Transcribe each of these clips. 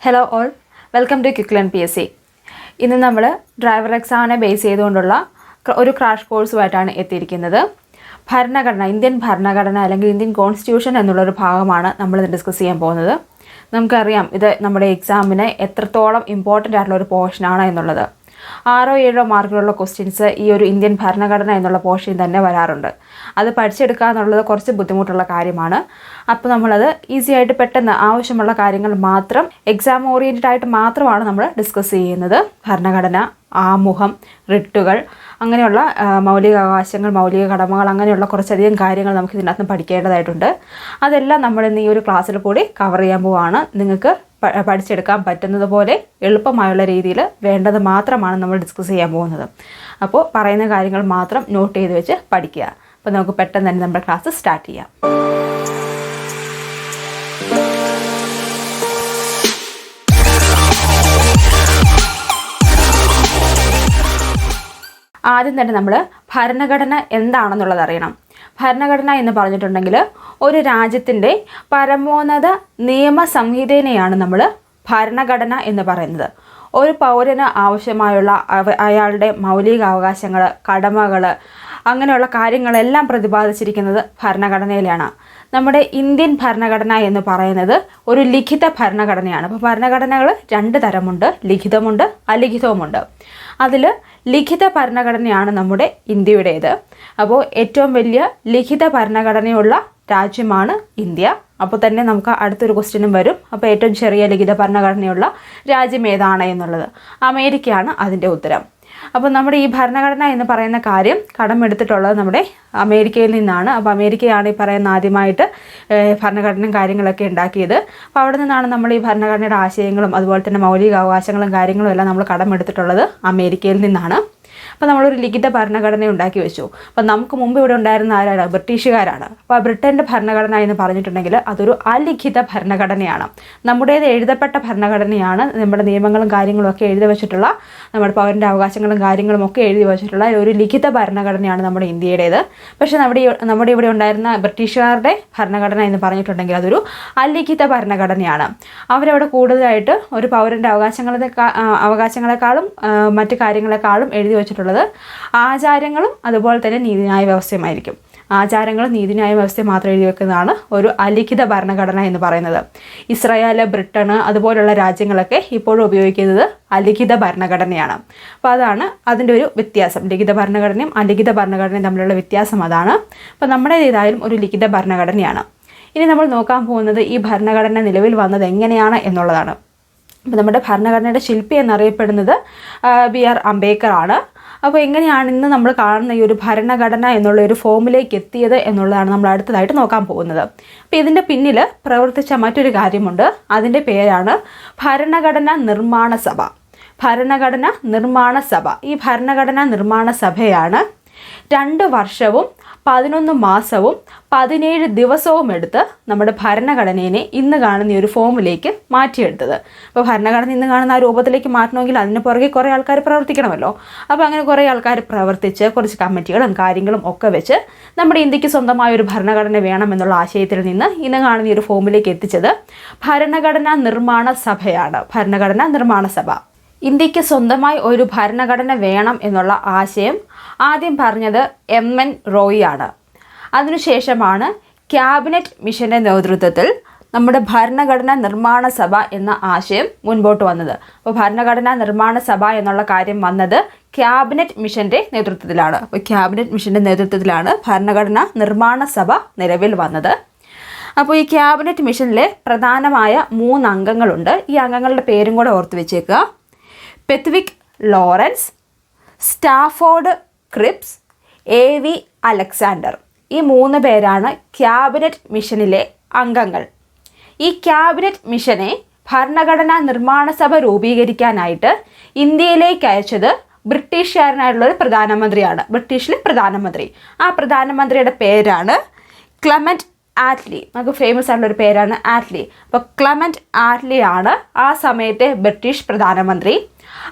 Hello all, welcome to quick learn PSC. ഇന്ന് നമ്മൾ driver എക്സാമിനെ base ചെയ്തുകൊണ്ടുള്ള ഒരു ക്രാഷ് കോഴ്സുമായിട്ടാണ് എത്തിയിരിക്കുന്നത്. ഭരണഘടന, ഇന്ത്യൻ ഭരണഘടന അല്ലെങ്കിൽ ഇന്ത്യൻ കോൺസ്റ്റിറ്റ്യൂഷൻ എന്നുള്ളൊരു ഭാഗമാണ് നമ്മൾ ഡിസ്കസ് ചെയ്യാൻ പോകുന്നത്. നമുക്കറിയാം ഇത് നമ്മുടെ എക്സാമിന് എത്രത്തോളം ഇമ്പോർട്ടൻ്റ് ആയിട്ടുള്ള ഒരു പോർഷനാണ് എന്നുള്ളത്. 6-7 മാർക്കിലുള്ള ക്വസ്റ്റ്യൻസ് ഈ ഒരു ഇന്ത്യൻ ഭരണഘടന എന്നുള്ള പോർഷൻ തന്നെ വരാറുണ്ട്. അത് പഠിച്ചെടുക്കുക എന്നുള്ളത് കുറച്ച് ബുദ്ധിമുട്ടുള്ള കാര്യമാണ്. അപ്പോൾ നമ്മളത് ഈസി ആയിട്ട് പെട്ടെന്ന് ആവശ്യമുള്ള കാര്യങ്ങൾ മാത്രം എക്സാം ഓറിയൻറ്റഡ് ആയിട്ട് മാത്രമാണ് നമ്മൾ ഡിസ്കസ് ചെയ്യുന്നത്. ഭരണഘടന, ആമുഖം, റിട്ടുകൾ, അങ്ങനെയുള്ള മൗലികാവകാശങ്ങൾ, മൗലിക കടമകൾ, അങ്ങനെയുള്ള കുറച്ചധികം കാര്യങ്ങൾ നമുക്ക് ഇതിനകത്ത് പഠിക്കേണ്ടതായിട്ടുണ്ട്. അതെല്ലാം നമ്മൾ ഇന്ന് ഈ ഒരു ക്ലാസ്സിൽ കൂടി കവർ ചെയ്യാൻ പോവുകയാണ്. നിങ്ങൾക്ക് പഠിച്ചെടുക്കാൻ പറ്റുന്നത് പോലെ എളുപ്പമായുള്ള രീതിയിൽ വേണ്ടത് മാത്രമാണ് നമ്മൾ ഡിസ്കസ് ചെയ്യാൻ പോകുന്നത്. അപ്പോൾ പറയുന്ന കാര്യങ്ങൾ മാത്രം നോട്ട് ചെയ്ത് വെച്ച് പഠിക്കുക. അപ്പോൾ നമുക്ക് പെട്ടെന്ന് തന്നെ നമ്മുടെ ക്ലാസ് സ്റ്റാർട്ട് ചെയ്യാം. ആദ്യം തന്നെ നമ്മൾ ഭരണഘടന എന്താണെന്നുള്ളത് അറിയണം. ഭരണഘടന എന്ന് പറഞ്ഞിട്ടുണ്ടെങ്കിൽ ഒരു രാജ്യത്തിൻ്റെ പരമോന്നത നിയമ സംഹിതയെയാണ് നമ്മൾ ഭരണഘടന എന്ന് പറയുന്നത്. ഒരു പൗരന് ആവശ്യമായുള്ള അയാളുടെ മൗലികാവകാശങ്ങൾ, കടമകൾ, അങ്ങനെയുള്ള കാര്യങ്ങളെല്ലാം പ്രതിപാദിച്ചിരിക്കുന്നത് ഭരണഘടനയിലാണ്. നമ്മുടെ ഇന്ത്യൻ ഭരണഘടന എന്ന് പറയുന്നത് ഒരു ലിഖിത ഭരണഘടനയാണ്. അപ്പോൾ ഭരണഘടനകൾ 2 തരമുണ്ട്, ലിഖിതമുണ്ട്, അലിഖിതവുമുണ്ട്. അതിൽ ലിഖിത ഭരണഘടനയാണ് നമ്മുടെ ഇന്ത്യയുടേത്. അപ്പോൾ ഏറ്റവും വലിയ ലിഖിത ഭരണഘടനയുള്ള രാജ്യമാണ് ഇന്ത്യ. അപ്പോൾ തന്നെ നമുക്ക് അടുത്തൊരു ക്വസ്റ്റ്യനും വരും. അപ്പോൾ ഏറ്റവും ചെറിയ ലിഖിത ഭരണഘടനയുള്ള രാജ്യം ഏതാണ് എന്നുള്ളത്. അമേരിക്കയാണ് അതിൻ്റെ ഉത്തരം. അപ്പോൾ നമ്മുടെ ഈ ഭരണഘടന എന്ന് പറയുന്ന കാര്യം കടമെടുത്തിട്ടുള്ളത് നമ്മുടെ അമേരിക്കയിൽ നിന്നാണ്. അപ്പോൾ അമേരിക്കയാണ് ഈ പറയുന്ന ആദ്യമായിട്ട് ഭരണഘടനയും കാര്യങ്ങളൊക്കെ ഉണ്ടാക്കിയത്. അപ്പോൾ അവിടെ നിന്നാണ് നമ്മൾ ഈ ഭരണഘടനയുടെ ആശയങ്ങളും അതുപോലെ തന്നെ മൗലികാവകാശങ്ങളും കാര്യങ്ങളും എല്ലാം നമ്മൾ കടമെടുത്തിട്ടുള്ളത് അമേരിക്കയിൽ നിന്നാണ്. അപ്പോൾ നമ്മളൊരു ലിഖിത ഭരണഘടന ഉണ്ടാക്കി വെച്ചു. അപ്പോൾ നമുക്ക് മുമ്പ് ഇവിടെ ഉണ്ടായിരുന്ന ആരാണ്? ബ്രിട്ടീഷുകാരാണ്. അപ്പോൾ ബ്രിട്ടൻ്റെ ഭരണഘടന എന്ന് പറഞ്ഞിട്ടുണ്ടെങ്കിൽ അതൊരു അലിഖിത ഭരണഘടനയാണ്. നമ്മുടേത് എഴുതപ്പെട്ട ഭരണഘടനയാണ്. നമ്മുടെ നിയമങ്ങളും കാര്യങ്ങളും ഒക്കെ എഴുതി വെച്ചിട്ടുള്ള, നമ്മുടെ പൗരൻ്റെ അവകാശങ്ങളും കാര്യങ്ങളും ഒക്കെ എഴുതി വെച്ചിട്ടുള്ള ഒരു ലിഖിത ഭരണഘടനയാണ് നമ്മുടെ ഇന്ത്യയുടേത്. പക്ഷേ നമ്മുടെ ഇവിടെ ഉണ്ടായിരുന്ന ബ്രിട്ടീഷുകാരുടെ ഭരണഘടന എന്ന് പറഞ്ഞിട്ടുണ്ടെങ്കിൽ അതൊരു അലിഖിത ഭരണഘടനയാണ്. അവരവിടെ കൂടുതലായിട്ട് ഒരു പൗരൻ്റെ അവകാശങ്ങളെക്കാളും മറ്റു കാര്യങ്ങളെക്കാളും എഴുതി വെച്ചിട്ടുള്ളത് ആചാരങ്ങളും അതുപോലെ തന്നെ നീതിന്യായ വ്യവസ്ഥയുമായിരിക്കും. ആചാരങ്ങളും നീതിന്യായ വ്യവസ്ഥയും മാത്രം എഴുതി വെക്കുന്നതാണ് ഒരു അലിഖിത ഭരണഘടന എന്ന് പറയുന്നത്. ഇസ്രായേൽ, ബ്രിട്ടൻ അതുപോലുള്ള രാജ്യങ്ങളൊക്കെ ഇപ്പോഴും ഉപയോഗിക്കുന്നത് അലിഖിത ഭരണഘടനയാണ്. അപ്പോൾ അതാണ് അതിൻ്റെ ഒരു വ്യത്യാസം. ലിഖിത ഭരണഘടനയും അലിഖിത ഭരണഘടനയും തമ്മിലുള്ള വ്യത്യാസം അതാണ്. അപ്പോൾ നമ്മുടെ ഏതായാലും ഒരു ലിഖിത ഭരണഘടനയാണ്. ഇനി നമ്മൾ നോക്കാൻ പോകുന്നത് ഈ ഭരണഘടന നിലവിൽ വന്നത് എങ്ങനെയാണ് എന്നുള്ളതാണ്. അപ്പോൾ നമ്മുടെ ഭരണഘടനയുടെ ശില്പി എന്നറിയപ്പെടുന്നത് BR അംബേദ്കർ ആണ്. അപ്പോൾ എങ്ങനെയാണ് ഇന്ന് നമ്മൾ കാണുന്ന ഈ ഒരു ഭരണഘടന എന്നുള്ള ഒരു ഫോമിലേക്ക് എത്തിയത് എന്നുള്ളതാണ് നമ്മൾ അടുത്തതായിട്ട് നോക്കാൻ പോകുന്നത്. അപ്പോൾ ഇതിൻ്റെ പിന്നിൽ പ്രവർത്തിച്ച മറ്റൊരു കാര്യമുണ്ട്. അതിൻ്റെ പേരാണ് ഭരണഘടനാ നിർമ്മാണ സഭ. ഭരണഘടന നിർമ്മാണ സഭ. ഈ ഭരണഘടനാ നിർമ്മാണ സഭയാണ് 2 വർഷവും 11 മാസവും 17 ദിവസവും എടുത്ത് നമ്മുടെ ഭരണഘടനയെ ഇന്ന് കാണുന്ന ഈ ഒരു ഫോമിലേക്ക് മാറ്റിയെടുത്തത്. അപ്പോൾ ഭരണഘടന ഇന്ന് കാണുന്ന ആ രൂപത്തിലേക്ക് മാറ്റണമെങ്കിൽ അതിന് പുറകെ കുറേ ആൾക്കാർ പ്രവർത്തിക്കണമല്ലോ. അപ്പോൾ അങ്ങനെ കുറേ ആൾക്കാർ പ്രവർത്തിച്ച് കുറച്ച് കമ്മിറ്റികളും കാര്യങ്ങളും ഒക്കെ വെച്ച് നമ്മുടെ ഇന്ത്യക്ക് സ്വന്തമായ ഒരു ഭരണഘടന വേണമെന്നുള്ള ആശയത്തിൽ നിന്ന് ഇന്ന് കാണുന്ന ഈ ഒരു ഫോമിലേക്ക് എത്തിച്ചത് ഭരണഘടനാ നിർമ്മാണ സഭയാണ്. ഭരണഘടനാ നിർമ്മാണ സഭ. ഇന്ത്യക്ക് സ്വന്തമായി ഒരു ഭരണഘടന വേണം എന്നുള്ള ആശയം ആദ്യം പറഞ്ഞത് MN റോയി ആണ്. അതിനുശേഷമാണ് ക്യാബിനറ്റ് മിഷൻ്റെ നേതൃത്വത്തിൽ നമ്മുടെ ഭരണഘടനാ നിർമ്മാണ സഭ എന്ന ആശയം മുൻപോട്ട് വന്നത്. അപ്പോൾ ഭരണഘടനാ നിർമ്മാണ സഭ എന്നുള്ള കാര്യം വന്നത് ക്യാബിനറ്റ് മിഷൻ്റെ നേതൃത്വത്തിലാണ്. അപ്പോൾ ക്യാബിനറ്റ് മിഷൻ്റെ നേതൃത്വത്തിലാണ് ഭരണഘടനാ നിർമ്മാണ സഭ നിലവിൽ വന്നത്. അപ്പോൾ ഈ ക്യാബിനറ്റ് മിഷനിലെ പ്രധാനമായ 3 അംഗങ്ങളുണ്ട്. ഈ അംഗങ്ങളുടെ പേരും കൂടെ ഓർത്ത് വെച്ചേക്കുക. Pethick Lawrence, Stafford Cripps, AV Alexander. ഈ 3 പേരാണ് ക്യാബിനറ്റ് മിഷനിലെ അംഗങ്ങൾ. ഈ ക്യാബിനറ്റ് മിഷനെ ഭരണഘടനാ നിർമ്മാണ സഭ രൂപീകരിക്കാനായിട്ട് ഇന്ത്യയിലേക്ക് അയച്ചത് ബ്രിട്ടീഷുകാരനായിട്ടുള്ളൊരു പ്രധാനമന്ത്രിയാണ്. ബ്രിട്ടീഷിലെ പ്രധാനമന്ത്രി. ആ പ്രധാനമന്ത്രിയുടെ പേരാണ് ക്ലെമന്റ് ആറ്റ്ലി. നമുക്ക് ഫേമസ് ആയിട്ടുള്ളൊരു പേരാണ് ആറ്റ്ലി. അപ്പോൾ ക്ലെമന്റ് ആറ്റ്ലി ആണ് ആ സമയത്തെ ബ്രിട്ടീഷ് പ്രധാനമന്ത്രി.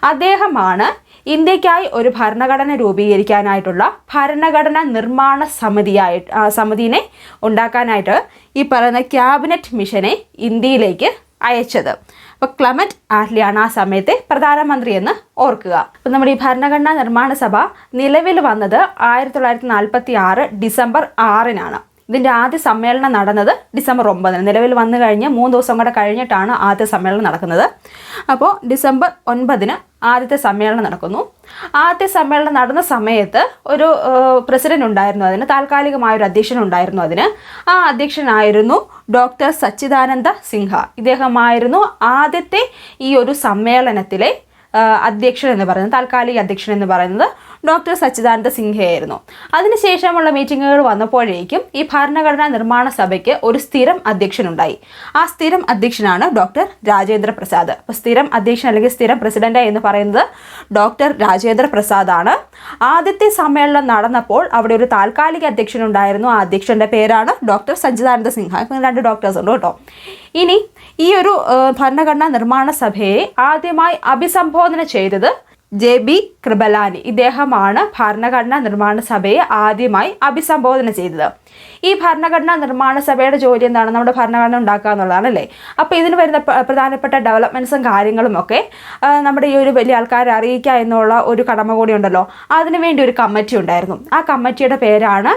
അദ്ദേഹമാണ് ഇന്ത്യക്കായി ഒരു ഭരണഘടന രൂപീകരിക്കാനായിട്ടുള്ള ഭരണഘടന നിർമ്മാണ സമിതിനെ ഉണ്ടാക്കാനായിട്ട് ഈ പറയുന്ന ക്യാബിനറ്റ് മിഷനെ ഇന്ത്യയിലേക്ക് അയച്ചത്. അപ്പോൾ ക്ലെമന്റ് ആറ്റ്ലിയാണ് ആ സമയത്തെ പ്രധാനമന്ത്രി എന്ന് ഓർക്കുക. അപ്പോൾ നമ്മുടെ ഈ ഭരണഘടനാ നിർമ്മാണ സഭ നിലവിൽ വന്നത് 1946 ഡിസംബർ 6-നാണ്. ഇതിൻ്റെ ആദ്യ സമ്മേളനം നടന്നത് ഡിസംബർ 9-ന്. നിലവിൽ വന്നു കഴിഞ്ഞ് 3 ദിവസം കൂടെ കഴിഞ്ഞിട്ടാണ് ആദ്യ സമ്മേളനം നടക്കുന്നത്. അപ്പോൾ ഡിസംബർ 9-ന് ആദ്യത്തെ സമ്മേളനം നടക്കുന്നു. ആദ്യത്തെ സമ്മേളനം നടന്ന സമയത്ത് ഒരു പ്രസിഡന്റ് ഉണ്ടായിരുന്നു, അതിന് താൽക്കാലികമായൊരു അധ്യക്ഷൻ ഉണ്ടായിരുന്നു. ആ അധ്യക്ഷനായിരുന്നു ഡോക്ടർ സച്ചിദാനന്ദ സിൻഹ. ഇദ്ദേഹമായിരുന്നു ആദ്യത്തെ ഈ ഒരു സമ്മേളനത്തിലെ അധ്യക്ഷൻ എന്ന് പറയുന്നത്, താൽക്കാലിക അധ്യക്ഷൻ എന്ന് പറയുന്നത് ഡോക്ടർ സച്ചിദാനന്ദ സിൻഹയായിരുന്നു. അതിനുശേഷമുള്ള മീറ്റിങ്ങുകൾ വന്നപ്പോഴേക്കും ഈ ഭരണഘടനാ നിർമ്മാണ സഭയ്ക്ക് ഒരു സ്ഥിരം അധ്യക്ഷനുണ്ടായി. ആ സ്ഥിരം അധ്യക്ഷനാണ് ഡോക്ടർ രാജേന്ദ്ര പ്രസാദ്. അപ്പോൾ സ്ഥിരം അധ്യക്ഷൻ അല്ലെങ്കിൽ സ്ഥിരം പ്രസിഡന്റ് എന്ന് പറയുന്നത് ഡോക്ടർ രാജേന്ദ്ര പ്രസാദ് ആണ്. ആദ്യത്തെ സമ്മേളനം നടന്നപ്പോൾ അവിടെ ഒരു താൽക്കാലിക അധ്യക്ഷനുണ്ടായിരുന്നു. ആ അധ്യക്ഷന്റെ പേരാണ് ഡോക്ടർ സച്ചിദാനന്ദ സിൻഹ. ഇപ്പം 2 ഡോക്ടേഴ്സ് ഉണ്ട് കേട്ടോ. ഇനി ഈ ഒരു ഭരണഘടനാ നിർമ്മാണ സഭയെ ആദ്യമായി അഭിസംബോധന ചെയ്തത് JB കൃപലാനി. ഇദ്ദേഹമാണ് ഭരണഘടനാ നിർമ്മാണ സഭയെ ആദ്യമായി അഭിസംബോധന ചെയ്തത്. ഈ ഭരണഘടനാ നിർമ്മാണ സഭയുടെ ജോലി എന്താണ്? നമ്മുടെ ഭരണഘടന ഉണ്ടാക്കുക എന്നുള്ളതാണ് അല്ലേ. അപ്പോൾ ഇതിന് വരുന്ന പ്രധാനപ്പെട്ട ഡെവലപ്മെൻറ്റ്സും കാര്യങ്ങളും ഒക്കെ നമ്മുടെ ഈ ഒരു വലിയ ആൾക്കാരെ അറിയിക്കുക എന്നുള്ള ഒരു കടമ കൂടി ഉണ്ടല്ലോ. അതിനുവേണ്ടി ഒരു കമ്മിറ്റി ഉണ്ടായിരുന്നു. ആ കമ്മിറ്റിയുടെ പേരാണ്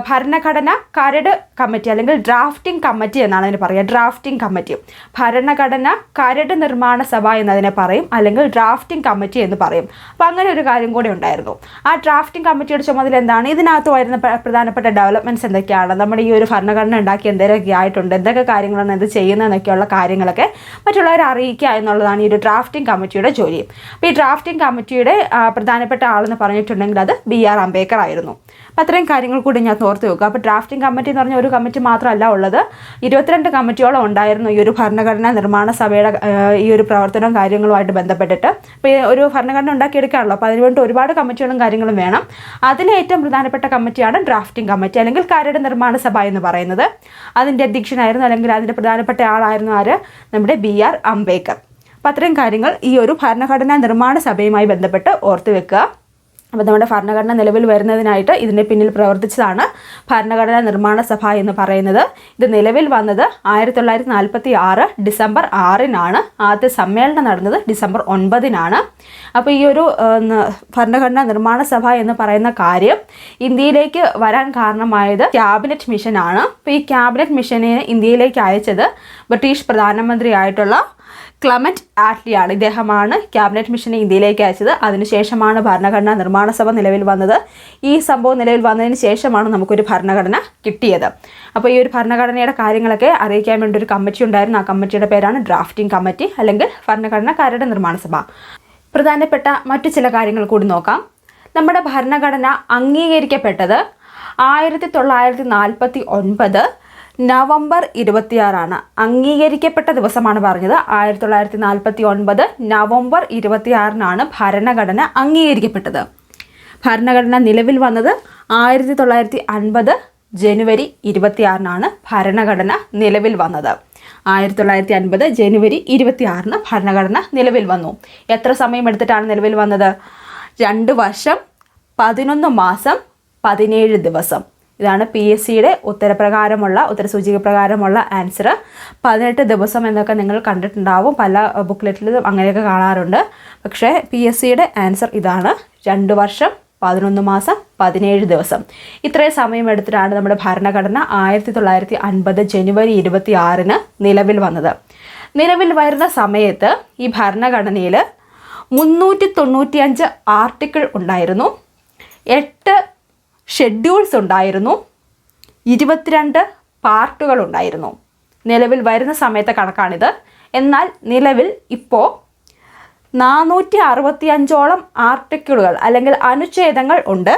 ഭരണഘടന കരട് കമ്മിറ്റി അല്ലെങ്കിൽ ഡ്രാഫ്റ്റിംഗ് കമ്മിറ്റി എന്നാണ് അതിന് പറയുക. ഡ്രാഫ്റ്റിംഗ് കമ്മിറ്റി, ഭരണഘടന കരട് നിർമ്മാണ സഭ എന്നതിനെ പറയും, അല്ലെങ്കിൽ ഡ്രാഫ്റ്റിംഗ് കമ്മിറ്റി എന്ന് പറയും. അപ്പോൾ അങ്ങനെ ഒരു കാര്യം കൂടി ഉണ്ടായിരുന്നു. ആ ഡ്രാഫ്റ്റിംഗ് കമ്മിറ്റിയുടെ ചുമതല എന്താണ്? ഇതിനകത്ത് വരുന്ന പ്രധാനപ്പെട്ട ഡെവലപ്മെൻറ്റ്സ് എന്തൊക്കെയാണ്, നമ്മുടെ ഈ ഒരു ഭരണഘടന ഉണ്ടാക്കി എന്തൊക്കെ ആയിട്ടുണ്ട്, എന്തൊക്കെ കാര്യങ്ങളാണ് ഇത് ചെയ്യുന്നതെന്നൊക്കെയുള്ള കാര്യങ്ങളൊക്കെ മറ്റുള്ളവരെ അറിയിക്കുക എന്നുള്ളതാണ് ഈ ഒരു ഡ്രാഫ്റ്റിംഗ് കമ്മിറ്റിയുടെ ജോലി. അപ്പോൾ ഈ ഡ്രാഫ്റ്റിംഗ് കമ്മിറ്റിയുടെ പ്രധാനപ്പെട്ട ആളെന്ന് പറഞ്ഞിട്ടുണ്ടെങ്കിൽ അത് BR അംബേദ്കർ ആയിരുന്നു. അപ്പോൾ അത്രയും കാര്യങ്ങൾ കൂടി ഞാൻ ഓർത്ത് വെക്കുക. അപ്പോൾ ഡ്രാഫ്റ്റിംഗ് കമ്മിറ്റി എന്ന് പറഞ്ഞാൽ ഒരു കമ്മിറ്റി മാത്രമല്ല ഉള്ളത്, 22 കമ്മിറ്റിയോളം ഉണ്ടായിരുന്നു ഈ ഒരു ഭരണഘടനാ നിർമ്മാണ സഭയുടെ ഈ ഒരു പ്രവർത്തനവും കാര്യങ്ങളുമായിട്ട് ബന്ധപ്പെട്ടിട്ട്. അപ്പോൾ ഒരു ഭരണഘടന ഉണ്ടാക്കിയെടുക്കാണല്ലോ, അപ്പോൾ അതിനുവേണ്ടി ഒരുപാട് കമ്മിറ്റികളും കാര്യങ്ങളും വേണം. അതിലെ ഏറ്റവും പ്രധാനപ്പെട്ട കമ്മിറ്റിയാണ് ഡ്രാഫ്റ്റിംഗ് കമ്മിറ്റി അല്ലെങ്കിൽ കരട് നിർമ്മാണ സഭ എന്ന് പറയുന്നത്. അതിൻ്റെ അധ്യക്ഷനായിരുന്നു അല്ലെങ്കിൽ അതിൻ്റെ പ്രധാനപ്പെട്ട ആളായിരുന്നു ആര്? നമ്മുടെ BR അംബേദ്കർ. അപ്പോൾ അത്രയും കാര്യങ്ങൾ ഈ ഒരു ഭരണഘടനാ നിർമ്മാണ സഭയുമായി ബന്ധപ്പെട്ട് ഓർത്ത് വെക്കുക. അപ്പോൾ നമ്മുടെ ഭരണഘടന നിലവിൽ വരുന്നതിനായിട്ട് ഇതിൻ്റെ പിന്നിൽ പ്രവർത്തിച്ചതാണ് ഭരണഘടനാ നിർമ്മാണ സഭ എന്ന് പറയുന്നത്. ഇത് നിലവിൽ വന്നത് 1946 ഡിസംബർ 6-നാണ്. ആദ്യ സമ്മേളനം നടന്നത് ഡിസംബർ 9-നാണ്. അപ്പോൾ ഈ ഒരു ഭരണഘടനാ നിർമ്മാണ സഭ എന്ന് പറയുന്ന കാര്യം ഇന്ത്യയിലേക്ക് വരാൻ കാരണമായത് ക്യാബിനറ്റ് മിഷനാണ്. അപ്പോൾ ഈ ക്യാബിനറ്റ് മിഷനെ ഇന്ത്യയിലേക്ക് അയച്ചത് ബ്രിട്ടീഷ് പ്രധാനമന്ത്രിയായിട്ടുള്ള ക്ലെമന്റ് ആറ്റ്ലിയാണ്. ഇദ്ദേഹമാണ് ക്യാബിനറ്റ് മിഷനെ ഇന്ത്യയിലേക്ക് അയച്ചത്. അതിനുശേഷമാണ് ഭരണഘടനാ നിർമ്മാണ സഭ നിലവിൽ വന്നത്. ഈ സംഭവം നിലവിൽ വന്നതിന് ശേഷമാണ് നമുക്കൊരു ഭരണഘടന കിട്ടിയത്. അപ്പോൾ ഈ ഒരു ഭരണഘടനയുടെ കാര്യങ്ങളൊക്കെ അറിയിക്കാൻ വേണ്ടി ഒരു കമ്മിറ്റി ഉണ്ടായിരുന്നു. ആ കമ്മിറ്റിയുടെ പേരാണ് ഡ്രാഫ്റ്റിംഗ് കമ്മിറ്റി അല്ലെങ്കിൽ ഭരണഘടന കരട് നിർമ്മാണ സഭ. പ്രധാനപ്പെട്ട മറ്റു ചില കാര്യങ്ങൾ കൂടി നോക്കാം. നമ്മുടെ ഭരണഘടന അംഗീകരിക്കപ്പെട്ടത് 1949 നവംബർ 26 അംഗീകരിക്കപ്പെട്ട ദിവസമാണ് പറഞ്ഞത്. 1949 നവംബർ 26 ഭരണഘടന അംഗീകരിക്കപ്പെട്ടത്. ഭരണഘടന നിലവിൽ വന്നത് 1950 ജനുവരി 26 ഭരണഘടന നിലവിൽ വന്നത്. 1950 ജനുവരി 26 ഭരണഘടന നിലവിൽ വന്നു. എത്ര സമയം എടുത്തിട്ടാണ് നിലവിൽ വന്നത്? 2 വർഷം 11 മാസം 17 ദിവസം. ഇതാണ് PSCയുടെ ഉത്തരസൂചിക പ്രകാരമുള്ള ആൻസർ. 18 ദിവസം എന്നൊക്കെ നിങ്ങൾ കണ്ടിട്ടുണ്ടാവും, പല ബുക്ക്ലെറ്റിലും അങ്ങനെയൊക്കെ കാണാറുണ്ട്. പക്ഷേ PSCയുടെ ആൻസർ ഇതാണ്, 2 വർഷം 11 മാസം 17 ദിവസം. ഇത്രയും സമയം എടുത്തിട്ടാണ് നമ്മുടെ ഭരണഘടന 1950 ജനുവരി 26 നിലവിൽ വന്നത്. നിലവിൽ വരുന്ന സമയത്ത് ഈ ഭരണഘടനയിൽ 395 ആർട്ടിക്കിൾ ഉണ്ടായിരുന്നു, 8 ഷെഡ്യൂൾസ് ഉണ്ടായിരുന്നു, 22 പാർട്ടുകൾ ഉണ്ടായിരുന്നു. നിലവിൽ വരുന്ന സമയത്തെ കണക്കാണിത്. എന്നാൽ നിലവിൽ ഇപ്പോൾ 465ഓളം ആർട്ടിക്കിളുകൾ അല്ലെങ്കിൽ അനുച്ഛേദങ്ങൾ ഉണ്ട്.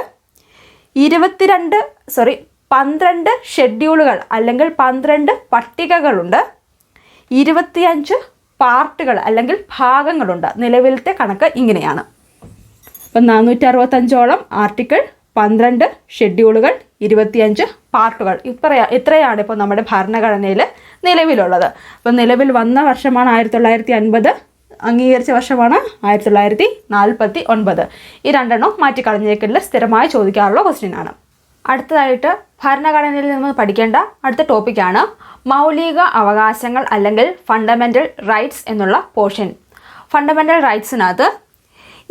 12 ഷെഡ്യൂളുകൾ അല്ലെങ്കിൽ 12 പട്ടികകളുണ്ട്. 25 പാർട്ടുകൾ അല്ലെങ്കിൽ ഭാഗങ്ങളുണ്ട്. നിലവിലത്തെ കണക്ക് ഇങ്ങനെയാണ്. ഇപ്പം 465ഓളം ആർട്ടിക്കിൾ, 12 ഷെഡ്യൂളുകൾ, 25 പാർട്ടുകൾ. ഇത്രയാണ് ഇപ്പോൾ നമ്മുടെ ഭരണഘടനയിൽ നിലവിലുള്ളത്. അപ്പോൾ നിലവിൽ വന്ന വർഷമാണ് 1950, അംഗീകരിച്ച വർഷമാണ് 1949. ഈ രണ്ടെണ്ണം മാറ്റിക്കളഞ്ഞേക്കലിൽ സ്ഥിരമായി ചോദിക്കാറുള്ള ക്വസ്റ്റ്യനാണ്. അടുത്തതായിട്ട് ഭരണഘടനയിൽ നിന്ന് പഠിക്കേണ്ട അടുത്ത ടോപ്പിക്കാണ് മൗലിക അവകാശങ്ങൾ അല്ലെങ്കിൽ ഫണ്ടമെൻ്റൽ റൈറ്റ്സ് എന്നുള്ള പോർഷൻ. ഫണ്ടമെൻ്റൽ റൈറ്റ്സിനകത്ത്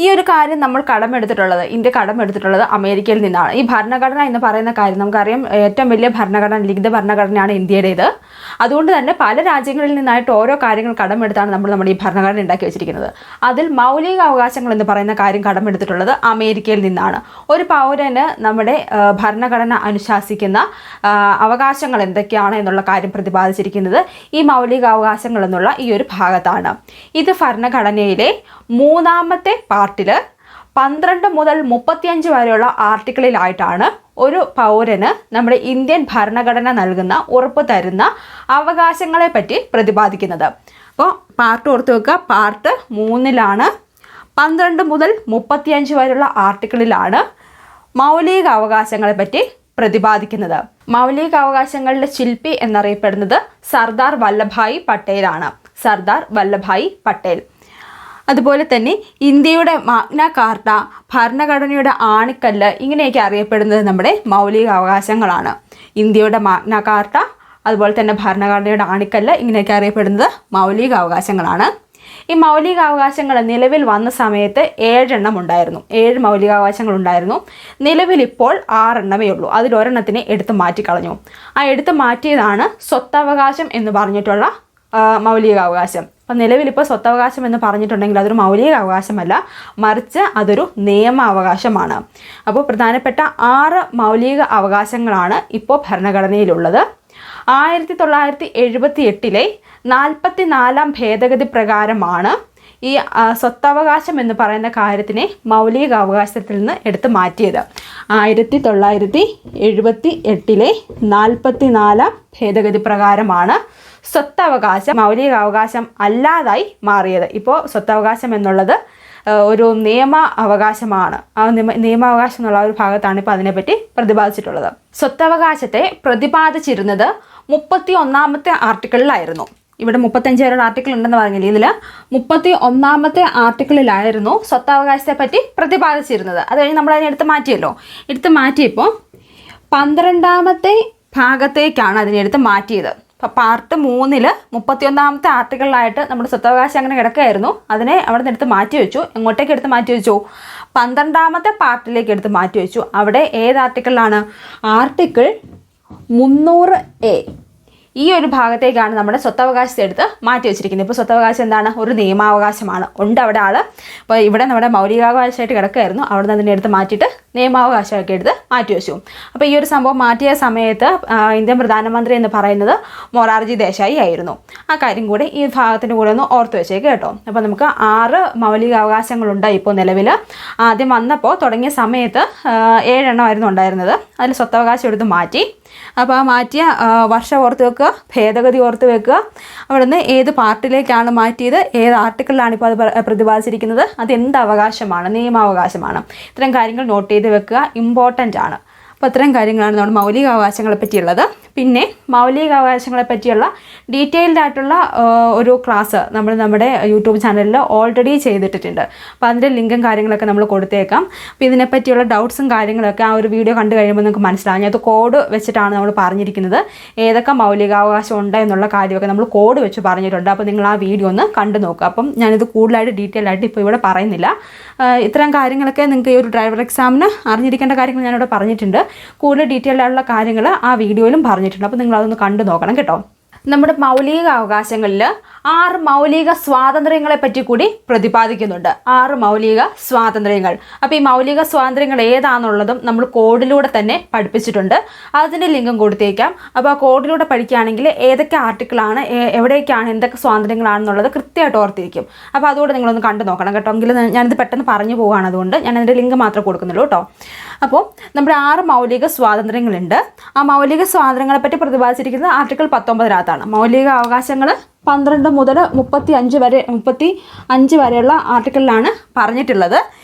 ഈ ഒരു കാര്യം നമ്മൾ കടമെടുത്തിട്ടുള്ളത്, ഇന്ത്യ കടമെടുത്തിട്ടുള്ളത് അമേരിക്കയിൽ നിന്നാണ്. ഈ ഭരണഘടന എന്ന് പറയുന്ന കാര്യം നമുക്കറിയാം, ഏറ്റവും വലിയ ഭരണഘടന, ലിഖിത ഭരണഘടനയാണ് ഇന്ത്യയുടേത്. അതുകൊണ്ട് തന്നെ പല രാജ്യങ്ങളിൽ നിന്നായിട്ട് ഓരോ കാര്യങ്ങൾ കടമെടുത്താണ് നമ്മുടെ ഈ ഭരണഘടന ഉണ്ടാക്കി വെച്ചിരിക്കുന്നത്. അതിൽ മൗലിക അവകാശങ്ങൾ എന്ന് പറയുന്ന കാര്യം കടമെടുത്തിട്ടുള്ളത് അമേരിക്കയിൽ നിന്നാണ്. ഒരു പൗരന് നമ്മുടെ ഭരണഘടന അനുശാസിക്കുന്ന അവകാശങ്ങൾ എന്തൊക്കെയാണ് എന്നുള്ള കാര്യം പ്രതിപാദിച്ചിരിക്കുന്നത് ഈ മൗലിക അവകാശങ്ങൾ എന്നുള്ള ഈ ഒരു ഭാഗത്താണ്. ഇത് ഭരണഘടനയിലെ 3ാമത്തെ പാർട്ടിൽ 12 മുതൽ 35 വരെയുള്ള ആർട്ടിക്കിളിലായിട്ടാണ് ഒരു പൗരന് നമ്മുടെ ഇന്ത്യൻ ഭരണഘടന നൽകുന്ന, ഉറപ്പ് തരുന്ന അവകാശങ്ങളെ പറ്റി പ്രതിപാദിക്കുന്നത്. അപ്പോൾ പാർട്ട് ഓർത്ത് വെക്കുക, പാർട്ട് 3ലാണ് 12 മുതൽ 35 വരെയുള്ള ആർട്ടിക്കിളിലാണ് മൗലിക അവകാശങ്ങളെ പറ്റി പ്രതിപാദിക്കുന്നത്. മൗലിക അവകാശങ്ങളുടെ ശില്പി എന്നറിയപ്പെടുന്നത് സർദാർ വല്ലഭായ് പട്ടേലാണ്. സർദാർ വല്ലഭായ് പട്ടേൽ. അതുപോലെ തന്നെ ഇന്ത്യയുടെ മാഗ്ന കാർട്ട, ഭരണഘടനയുടെ ആണിക്കല്ല്, ഇങ്ങനെയൊക്കെ അറിയപ്പെടുന്നത് നമ്മുടെ മൗലിക അവകാശങ്ങളാണ്. ഇന്ത്യയുടെ മാഗ്ന കാർട്ട, അതുപോലെ തന്നെ ഭരണഘടനയുടെ ആണിക്കല്ല്, ഇങ്ങനെയൊക്കെ അറിയപ്പെടുന്നത് മൗലിക അവകാശങ്ങളാണ്. ഈ മൗലിക അവകാശങ്ങൾ നിലവിൽ വന്ന സമയത്ത് 7 എണ്ണം ഉണ്ടായിരുന്നു. 7 മൗലികാവകാശങ്ങൾ ഉണ്ടായിരുന്നു. നിലവിൽ ഇപ്പോൾ 6 എണ്ണമേ ഉള്ളൂ. അതിലൊരെണ്ണത്തിനെ എടുത്ത് മാറ്റിക്കളഞ്ഞു. ആ എടുത്ത് മാറ്റിയതാണ് സ്വത്തവകാശം എന്ന് പറഞ്ഞിട്ടുള്ള മൗലികാവകാശം. അപ്പം നിലവിലിപ്പോൾ സ്വത്തവകാശം എന്ന് പറഞ്ഞിട്ടുണ്ടെങ്കിൽ അതൊരു മൗലിക അവകാശമല്ല, മറിച്ച് അതൊരു നിയമാവകാശമാണ്. അപ്പോൾ പ്രധാനപ്പെട്ട 6 മൗലിക അവകാശങ്ങളാണ് ഇപ്പോൾ ഭരണഘടനയിലുള്ളത്. 1978 44ാം ഭേദഗതി പ്രകാരമാണ് ഈ സ്വത്തവകാശം എന്ന് പറയുന്ന കാര്യത്തിനെ മൗലിക അവകാശത്തിൽ നിന്ന് എടുത്ത് മാറ്റിയത്. 1978 44ാം ഭേദഗതി പ്രകാരമാണ് സ്വത്തവകാശം മൗലിക അവകാശം അല്ലാതായി മാറിയത്. ഇപ്പോൾ സ്വത്തവകാശം എന്നുള്ളത് ഒരു നിയമ അവകാശമാണ്. ആ നിയമാവകാശം എന്നുള്ള ഒരു ഭാഗത്താണ് ഇപ്പോൾ അതിനെപ്പറ്റി പ്രതിപാദിച്ചിട്ടുള്ളത്. സ്വത്തവകാശത്തെ പ്രതിപാദിച്ചിരുന്നത് 31ാമത്തെ ആർട്ടിക്കിളിലായിരുന്നു. ഇവിടെ 35 വരെയുള്ള ആർട്ടിക്കിൾ ഉണ്ടെന്ന് പറഞ്ഞില്ലേ, ഇതിൽ 31ാമത്തെ ആർട്ടിക്കിളിലായിരുന്നു സ്വത്തവകാശത്തെ പറ്റി പ്രതിപാദിച്ചിരുന്നത്. അത് കഴിഞ്ഞ് നമ്മൾ അതിനെ എടുത്ത് മാറ്റിയല്ലോ. എടുത്ത് മാറ്റിയപ്പോൾ 12ാമത്തെ ഭാഗത്തേക്കാണ് അതിനെടുത്ത് മാറ്റിയത്. അപ്പോൾ പാർട്ട് 3 31ാമത്തെ ആർട്ടിക്കിളിലായിട്ട് നമ്മുടെ സ്വത്തവകാശം അങ്ങനെ കിടക്കുകയായിരുന്നു. അതിനെ അവിടെ നിന്ന് എടുത്ത് മാറ്റി വെച്ചു. എങ്ങോട്ടേക്ക് എടുത്ത് മാറ്റി വെച്ചു? 12ാമത്തെ പാർട്ടിലേക്ക് എടുത്ത് മാറ്റി വെച്ചു. അവിടെ ഏത് ആർട്ടിക്കിളിലാണ്? Article 300A. ഈ ഒരു ഭാഗത്തേക്കാണ് നമ്മുടെ സ്വത്തവകാശത്തെ എടുത്ത് മാറ്റി വെച്ചിരിക്കുന്നത്. ഇപ്പോൾ സ്വത്തവകാശം എന്താണ്? ഒരു നിയമാവകാശമാണ്. ഉണ്ട് അവിടെ ആൾ. അപ്പോൾ ഇവിടെ നമ്മുടെ മൗലികാവകാശമായിട്ട് കിടക്കുകയായിരുന്നു. അവിടെ നിന്ന് അതിനെ എടുത്ത് മാറ്റിയിട്ട് നിയമാവകാശമൊക്കെ എടുത്ത് മാറ്റി വെച്ചു. അപ്പോൾ ഈ ഒരു സംഭവം മാറ്റിയ സമയത്ത് ഇന്ത്യൻ പ്രധാനമന്ത്രി എന്ന് പറയുന്നത് മൊറാർജി ദേശായി ആയിരുന്നു. ആ കാര്യം കൂടി ഈ ഭാഗത്തിൻ്റെ കൂടെ ഒന്ന് ഓർത്ത് വെച്ചേക്ക് കേട്ടോ. അപ്പോൾ നമുക്ക് 6 മൗലികാവകാശങ്ങളുണ്ട് ഇപ്പോൾ നിലവിൽ. ആദ്യം വന്നപ്പോൾ തുടങ്ങിയ സമയത്ത് 7 എണ്ണമായിരുന്നു ഉണ്ടായിരുന്നത്. അതിൽ സ്വത്തവകാശം എടുത്ത് മാറ്റി. അപ്പോൾ ആ മാറ്റിയ വർഷം ഓർത്ത് വെക്കുക, ഭേദഗതി ഓർത്ത് വെക്കുക, അവിടുന്ന് ഏത് പാർട്ടിലേക്കാണ് മാറ്റിയത്, ഏത് ആർട്ടിക്കിളിലാണ് ഇപ്പോൾ അത് പ്രതിപാദിച്ചിരിക്കുന്നത്, അത് എന്ത് അവകാശമാണ്? നിയമാവകാശമാണ്. ഇത്തരം കാര്യങ്ങൾ നോട്ട് ചെയ്ത് വെക്കുക, ഇമ്പോർട്ടൻ്റ് ആണ്. അപ്പോൾ ഇത്തരം കാര്യങ്ങളാണ് നമ്മുടെ മൗലികാവകാശങ്ങളെ പറ്റിയുള്ളത്. പിന്നെ മൗലികാവകാശങ്ങളെ പറ്റിയുള്ള ഡീറ്റെയിൽഡ് ആയിട്ടുള്ള ഒരു ക്ലാസ് നമ്മൾ നമ്മുടെ യൂട്യൂബ് ചാനലിൽ ഓൾറെഡി ചെയ്തിട്ടിട്ടുണ്ട്. അപ്പോൾ അതിൻ്റെ ലിങ്കും കാര്യങ്ങളൊക്കെ നമ്മൾ കൊടുത്തേക്കാം. അപ്പോൾ ഇതിനെപ്പറ്റിയുള്ള ഡൗട്ട്സും കാര്യങ്ങളൊക്കെ ആ ഒരു വീഡിയോ കണ്ടു കഴിയുമ്പോൾ നിങ്ങൾക്ക് മനസ്സിലാവും. അത് കോഡ് വെച്ചിട്ടാണ് നമ്മൾ പറഞ്ഞിരിക്കുന്നത്. ഏതൊക്കെ മൗലികാവകാശം ഉണ്ട് എന്നുള്ള കാര്യമൊക്കെ നമ്മൾ കോഡ് വെച്ച് പറഞ്ഞിട്ടുണ്ട്. അപ്പോൾ നിങ്ങൾ ആ വീഡിയോ ഒന്ന് കണ്ടു നോക്കുക. അപ്പം ഞാനിത് കൂടുതലായിട്ട് ഡീറ്റെയിൽ ആയിട്ട് ഇപ്പോൾ ഇവിടെ പറയുന്നില്ല. ഇത്തരം കാര്യങ്ങളൊക്കെ നിങ്ങൾക്ക് ഈ ഒരു ഡ്രൈവർ എക്സാമിന് അറിഞ്ഞിരിക്കേണ്ട കാര്യങ്ങൾ ഞാനിവിടെ പറഞ്ഞിട്ടുണ്ട്. കൂടുതൽ ഡീറ്റെയിൽഡ് ആയിട്ടുള്ള കാര്യങ്ങൾ ആ വീഡിയോയിലും പറഞ്ഞിട്ടുണ്ട്. അപ്പോൾ നിങ്ങൾ അതൊന്ന് കണ്ടു നോക്കണം കേട്ടോ. നമ്മുടെ മൗലിക അവകാശങ്ങളിൽ 6 മൗലിക സ്വാതന്ത്ര്യങ്ങളെ പറ്റി കൂടി പ്രതിപാദിക്കുന്നുണ്ട്. 6 മൗലിക സ്വാതന്ത്ര്യങ്ങൾ. അപ്പോൾ ഈ മൗലിക സ്വാതന്ത്ര്യങ്ങൾ ഏതാണെന്നുള്ളതും നമ്മൾ കോഡിലൂടെ തന്നെ പഠിപ്പിച്ചിട്ടുണ്ട്. അതിൻ്റെ ലിങ്കും കൊടുത്തേക്കാം. അപ്പോൾ ആ കോഡിലൂടെ പഠിക്കുകയാണെങ്കിൽ ഏതൊക്കെ ആർട്ടിക്കിളാണ്, എവിടേക്കാണ്, എന്തൊക്കെ സ്വാതന്ത്ര്യങ്ങളാണെന്നുള്ളത് കൃത്യമായിട്ട് ഓർത്തിരിക്കും. അപ്പോൾ അതുകൂടെ നിങ്ങളൊന്ന് കണ്ടു നോക്കണം കേട്ടോ. എങ്കിലും ഞാനിത് പെട്ടെന്ന് പറഞ്ഞു പോവുകയാണ്, അതുകൊണ്ട് ഞാൻ അതിൻ്റെ ലിങ്ക് മാത്രമേ കൊടുക്കുന്നുള്ളൂ കേട്ടോ. അപ്പോൾ നമ്മുടെ 6 മൗലിക സ്വാതന്ത്ര്യങ്ങളുണ്ട്. ആ മൗലിക സ്വാതന്ത്ര്യങ്ങളെ പറ്റി പ്രതിപാദിച്ചിരിക്കുന്നത് ആർട്ടിക്കിൾ 19 മൗലിക അവകാശങ്ങൾ 12 മുതൽ 35 വരെയുള്ള ആർട്ടിക്കിളിലാണ് പറഞ്ഞിട്ടുള്ളത്.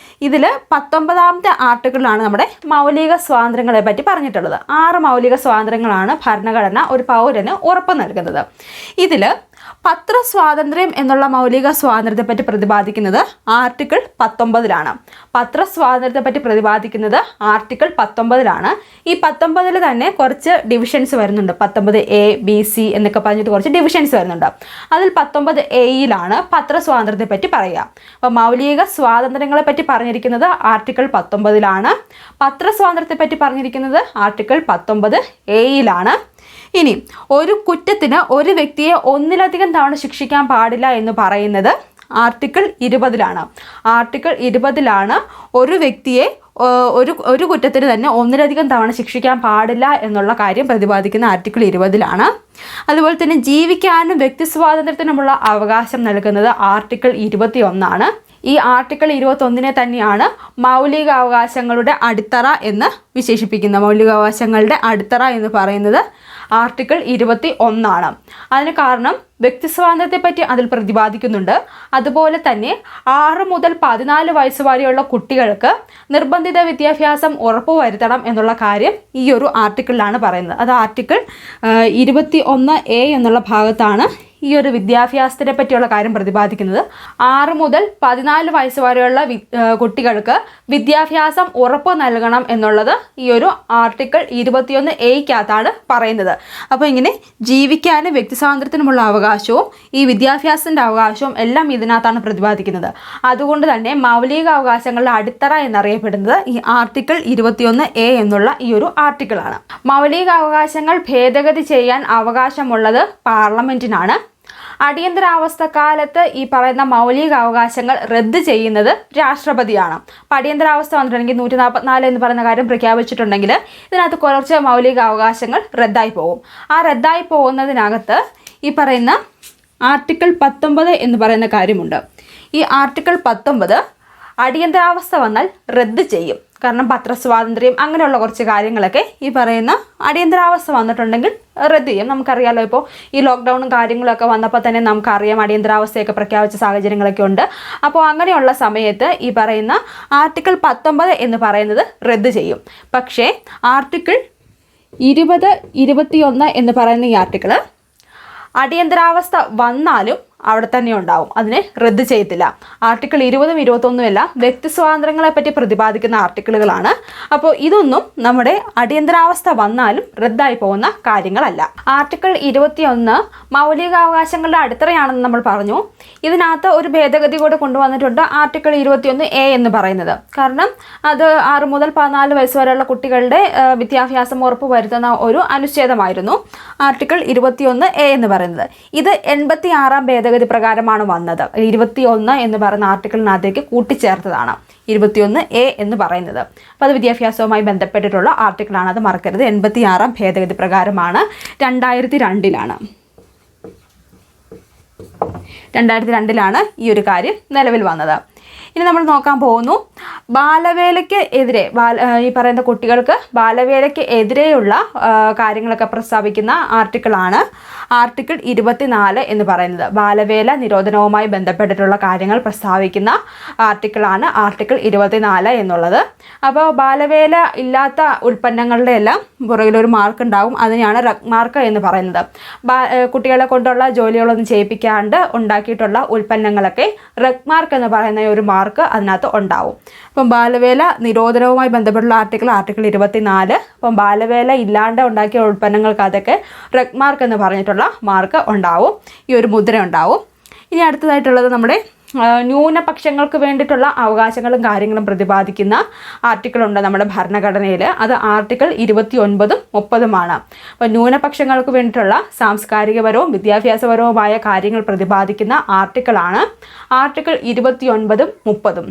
ഇതിൽ 19ാമത്തെ ആർട്ടിക്കിളിലാണ് നമ്മുടെ മൗലിക സ്വാതന്ത്ര്യങ്ങളെ പറ്റി പറഞ്ഞിട്ടുള്ളത്. 6 മൗലിക സ്വാതന്ത്ര്യങ്ങളാണ് ഭരണഘടന ഒരു പൗരന് ഉറപ്പ് നൽകുന്നത്. ഇതിൽ പത്രസ്വാതന്ത്ര്യം എന്നുള്ള മൗലിക സ്വാതന്ത്ര്യത്തെപ്പറ്റി പ്രതിപാദിക്കുന്നത് ആർട്ടിക്കിൾ 19 പത്രസ്വാതന്ത്ര്യത്തെപ്പറ്റി പ്രതിപാദിക്കുന്നത് ആർട്ടിക്കിൾ 19 ഈ 19 തന്നെ കുറച്ച് ഡിവിഷൻസ് വരുന്നുണ്ട്. 19A, B, C എന്നൊക്കെ പറഞ്ഞിട്ട് കുറച്ച് ഡിവിഷൻസ് വരുന്നുണ്ട്. അതിൽ 19A പത്രസ്വാതന്ത്ര്യത്തെപ്പറ്റി പറയുക. അപ്പോൾ മൗലിക സ്വാതന്ത്ര്യങ്ങളെ പറ്റി പറഞ്ഞിരിക്കുന്നത് ആർട്ടിക്കിൾ 19 പത്രസ്വാതന്ത്ര്യത്തെപ്പറ്റി പറഞ്ഞിരിക്കുന്നത് ആർട്ടിക്കിൾ 19A. ഇനി ഒരു കുറ്റത്തിന് ഒരു വ്യക്തിയെ ഒന്നിലധികം തവണ ശിക്ഷിക്കാൻ പാടില്ല എന്ന് പറയുന്നത് ആർട്ടിക്കിൾ 20 ആർട്ടിക്കിൾ 20 ഒരു വ്യക്തിയെ ഒരു കുറ്റത്തിന് തന്നെ ഒന്നിലധികം തവണ ശിക്ഷിക്കാൻ പാടില്ല എന്നുള്ള കാര്യം പ്രതിപാദിക്കുന്ന ആർട്ടിക്കിൾ 20 അതുപോലെ തന്നെ ജീവിക്കാനും വ്യക്തി സ്വാതന്ത്ര്യത്തിനുമുള്ള അവകാശം നൽകുന്നത് ആർട്ടിക്കിൾ 21 ഈ ആർട്ടിക്കിൾ 21 തന്നെയാണ് മൗലികാവകാശങ്ങളുടെ അടിത്തറ എന്ന് വിശേഷിപ്പിക്കുന്നത്. മൗലികാവകാശങ്ങളുടെ അടിത്തറ എന്ന് പറയുന്നത് ആർട്ടിക്കിൾ 21 അതിന് കാരണം വ്യക്തി സ്വാതന്ത്ര്യത്തെപ്പറ്റി അതിൽ പ്രതിപാദിക്കുന്നുണ്ട്. അതുപോലെ തന്നെ 6 മുതൽ 14 വയസ്സ് വരെയുള്ള കുട്ടികൾക്ക് നിർബന്ധിത വിദ്യാഭ്യാസം ഉറപ്പുവരുത്തണം എന്നുള്ള കാര്യം ഈ ഒരു ആർട്ടിക്കിളിലാണ് പറയുന്നത്. അത് ആർട്ടിക്കിൾ 21A എന്നുള്ള ഭാഗത്താണ് ഈ ഒരു വിദ്യാഭ്യാസത്തിനെ പറ്റിയുള്ള കാര്യം പ്രതിപാദിക്കുന്നത്. 6 മുതൽ 14 വയസ്സ് വരെയുള്ള കുട്ടികൾക്ക് വിദ്യാഭ്യാസം ഉറപ്പ് നൽകണം എന്നുള്ളത് ഈ ഒരു ആർട്ടിക്കിൾ 21A പറയുന്നത്. അപ്പോൾ ഇങ്ങനെ ജീവിക്കാനും വ്യക്തി സ്വാതന്ത്ര്യത്തിനുമുള്ള അവകാശവും ഈ വിദ്യാഭ്യാസത്തിൻ്റെ അവകാശവും എല്ലാം ഇതിനകത്താണ് പ്രതിപാദിക്കുന്നത്. അതുകൊണ്ട് തന്നെ മൗലിക അവകാശങ്ങളുടെ അടിത്തറ എന്നറിയപ്പെടുന്നത് ഈ ആർട്ടിക്കിൾ 21A എന്നുള്ള ഈ ഒരു ആർട്ടിക്കിളാണ്. മൗലിക അവകാശങ്ങൾ ഭേദഗതി ചെയ്യാൻ അവകാശമുള്ളത് പാർലമെന്റിനാണ്. അടിയന്തരാവസ്ഥക്കാലത്ത് ഈ പറയുന്ന മൗലിക അവകാശങ്ങൾ റദ്ദ് ചെയ്യുന്നത് രാഷ്ട്രപതിയാണ്. അപ്പോൾ അടിയന്തരാവസ്ഥ വന്നിട്ടുണ്ടെങ്കിൽ 144 എന്ന് പറയുന്ന കാര്യം പ്രഖ്യാപിച്ചിട്ടുണ്ടെങ്കിൽ ഇതിനകത്ത് കുറച്ച് മൗലിക അവകാശങ്ങൾ റദ്ദായി പോകും. ആ റദ്ദായി പോകുന്നതിനകത്ത് ഈ പറയുന്ന ആർട്ടിക്കിൾ 19 എന്ന് പറയുന്ന കാര്യമുണ്ട്. ഈ ആർട്ടിക്കിൾ 19 അടിയന്തരാവസ്ഥ വന്നാൽ റദ്ദ് ചെയ്യും. കാരണം പത്രസ്വാതന്ത്ര്യം അങ്ങനെയുള്ള കുറച്ച് കാര്യങ്ങളൊക്കെ ഈ പറയുന്ന അടിയന്തരാവസ്ഥ വന്നിട്ടുണ്ടെങ്കിൽ റദ്ദ് ചെയ്യും. നമുക്കറിയാമല്ലോ, ഇപ്പോൾ ഈ ലോക്ക്ഡൗണും കാര്യങ്ങളൊക്കെ വന്നപ്പോൾ തന്നെ നമുക്കറിയാം അടിയന്തരാവസ്ഥയൊക്കെ പ്രഖ്യാപിച്ച സാഹചര്യങ്ങളൊക്കെ ഉണ്ട്. അപ്പോൾ അങ്ങനെയുള്ള സമയത്ത് ഈ പറയുന്ന ആർട്ടിക്കിൾ 19 എന്ന് പറയുന്നത് റദ്ദ് ചെയ്യും. പക്ഷേ ആർട്ടിക്കിൾ 20, 21 എന്ന് പറയുന്ന ഈ ആർട്ടിക്കിൾ അടിയന്തരാവസ്ഥ വന്നാലും അവിടെ തന്നെ ഉണ്ടാവും, അതിനെ റദ്ദ് ചെയ്യത്തില്ല. ആർട്ടിക്കിൾ 20, 21 എല്ലാം വ്യക്തി സ്വാതന്ത്ര്യങ്ങളെ പറ്റി പ്രതിപാദിക്കുന്ന ആർട്ടിക്കിളുകളാണ്. അപ്പോൾ ഇതൊന്നും നമ്മുടെ അടിയന്തരാവസ്ഥ വന്നാലും റദ്ദായി പോകുന്ന കാര്യങ്ങളല്ല. ആർട്ടിക്കിൾ 21 മൗലികാവകാശങ്ങളുടെ അടിത്തറയാണെന്ന് നമ്മൾ പറഞ്ഞു. ഇതിനകത്ത് ഒരു ഭേദഗതി കൂടെ കൊണ്ടുവന്നിട്ടുണ്ട്, ആർട്ടിക്കിൾ 21A എന്ന് പറയുന്നത്. കാരണം അത് 6 മുതൽ 14 വയസ്സ് വരെയുള്ള കുട്ടികളുടെ വിദ്യാഭ്യാസം ഉറപ്പ് വരുത്തുന്ന ഒരു അനുച്ഛേദമായിരുന്നു ആർട്ടിക്കിൾ 21A എന്ന് പറയുന്നത്. ഇത് 86-ാം ഭേദഗതി പ്രകാരമാണ് വന്നത്. 21 എന്ന് പറയുന്ന ആർട്ടിക്കിളിനകത്തേക്ക് കൂട്ടിച്ചേർത്തതാണ് 21A എന്ന് പറയുന്നത്. അപ്പോൾ അത് വിദ്യാഭ്യാസവുമായി ബന്ധപ്പെട്ടിട്ടുള്ള ആർട്ടിക്കിളാണ്, അത് മറക്കരുത്. 86-ാം ഭേദഗതി പ്രകാരമാണ് 2002 ഈ ഒരു കാര്യം നിലവിൽ വന്നത്. ഇനി നമ്മൾ നോക്കാൻ പോകുന്നു ബാലവേലയ്ക്ക് എതിരെ, ഈ പറയുന്ന കുട്ടികൾക്ക് ബാലവേലയ്ക്ക് എതിരെയുള്ള കാര്യങ്ങളൊക്കെ പ്രസ്താവിക്കുന്ന ആർട്ടിക്കിളാണ് ആർട്ടിക്കിൾ 24 എന്ന് പറയുന്നത്. ബാലവേല നിരോധനവുമായി ബന്ധപ്പെട്ടിട്ടുള്ള കാര്യങ്ങൾ പ്രസ്താവിക്കുന്ന ആർട്ടിക്കിളാണ് ആർട്ടിക്കിൾ 24 എന്നുള്ളത്. അപ്പോൾ ബാലവേല ഇല്ലാത്ത ഉൽപ്പന്നങ്ങളുടെ എല്ലാം പുറകിലൊരു മാർക്ക് ഉണ്ടാകും, അതിനെയാണ് റഗ് മാർക്ക് എന്ന് പറയുന്നത്. കുട്ടികളെ കൊണ്ടുള്ള ജോലികളൊന്നും ചെയ്യിപ്പിക്കാണ്ട് ഉണ്ടാക്കിയിട്ടുള്ള ഉൽപ്പന്നങ്ങളൊക്കെ റഗ് മാർക്ക് എന്ന് പറയുന്ന ഒരു മാർക്ക് അതിനകത്ത് ഉണ്ടാവും. അപ്പം ബാലവേല നിരോധനവുമായി ബന്ധപ്പെട്ടുള്ള ആർട്ടിക്കിൾ 24. അപ്പം ബാലവേല ഇല്ലാണ്ട് ഉണ്ടാക്കിയ ഉൽപ്പന്നങ്ങൾക്ക് അതൊക്കെ റഗ് മാർക്ക് എന്ന് പറഞ്ഞിട്ടുള്ള മാർക്ക് ഉണ്ടാവും, ഈ ഒരു മുദ്ര ഉണ്ടാവും. ഇനി അടുത്തതായിട്ടുള്ളത് നമ്മുടെ ന്യൂനപക്ഷങ്ങൾക്ക് വേണ്ടിയിട്ടുള്ള അവകാശങ്ങളും കാര്യങ്ങളും പ്രതിപാദിക്കുന്ന ആർട്ടിക്കിളുണ്ട് നമ്മുടെ ഭരണഘടനയിൽ. അത് ആർട്ടിക്കിൾ 29, 30 അപ്പോൾ ന്യൂനപക്ഷങ്ങൾക്ക് വേണ്ടിയിട്ടുള്ള സാംസ്കാരികപരവും വിദ്യാഭ്യാസപരവുമായ കാര്യങ്ങൾ പ്രതിപാദിക്കുന്ന ആർട്ടിക്കിളാണ് ആർട്ടിക്കിൾ 29, 30.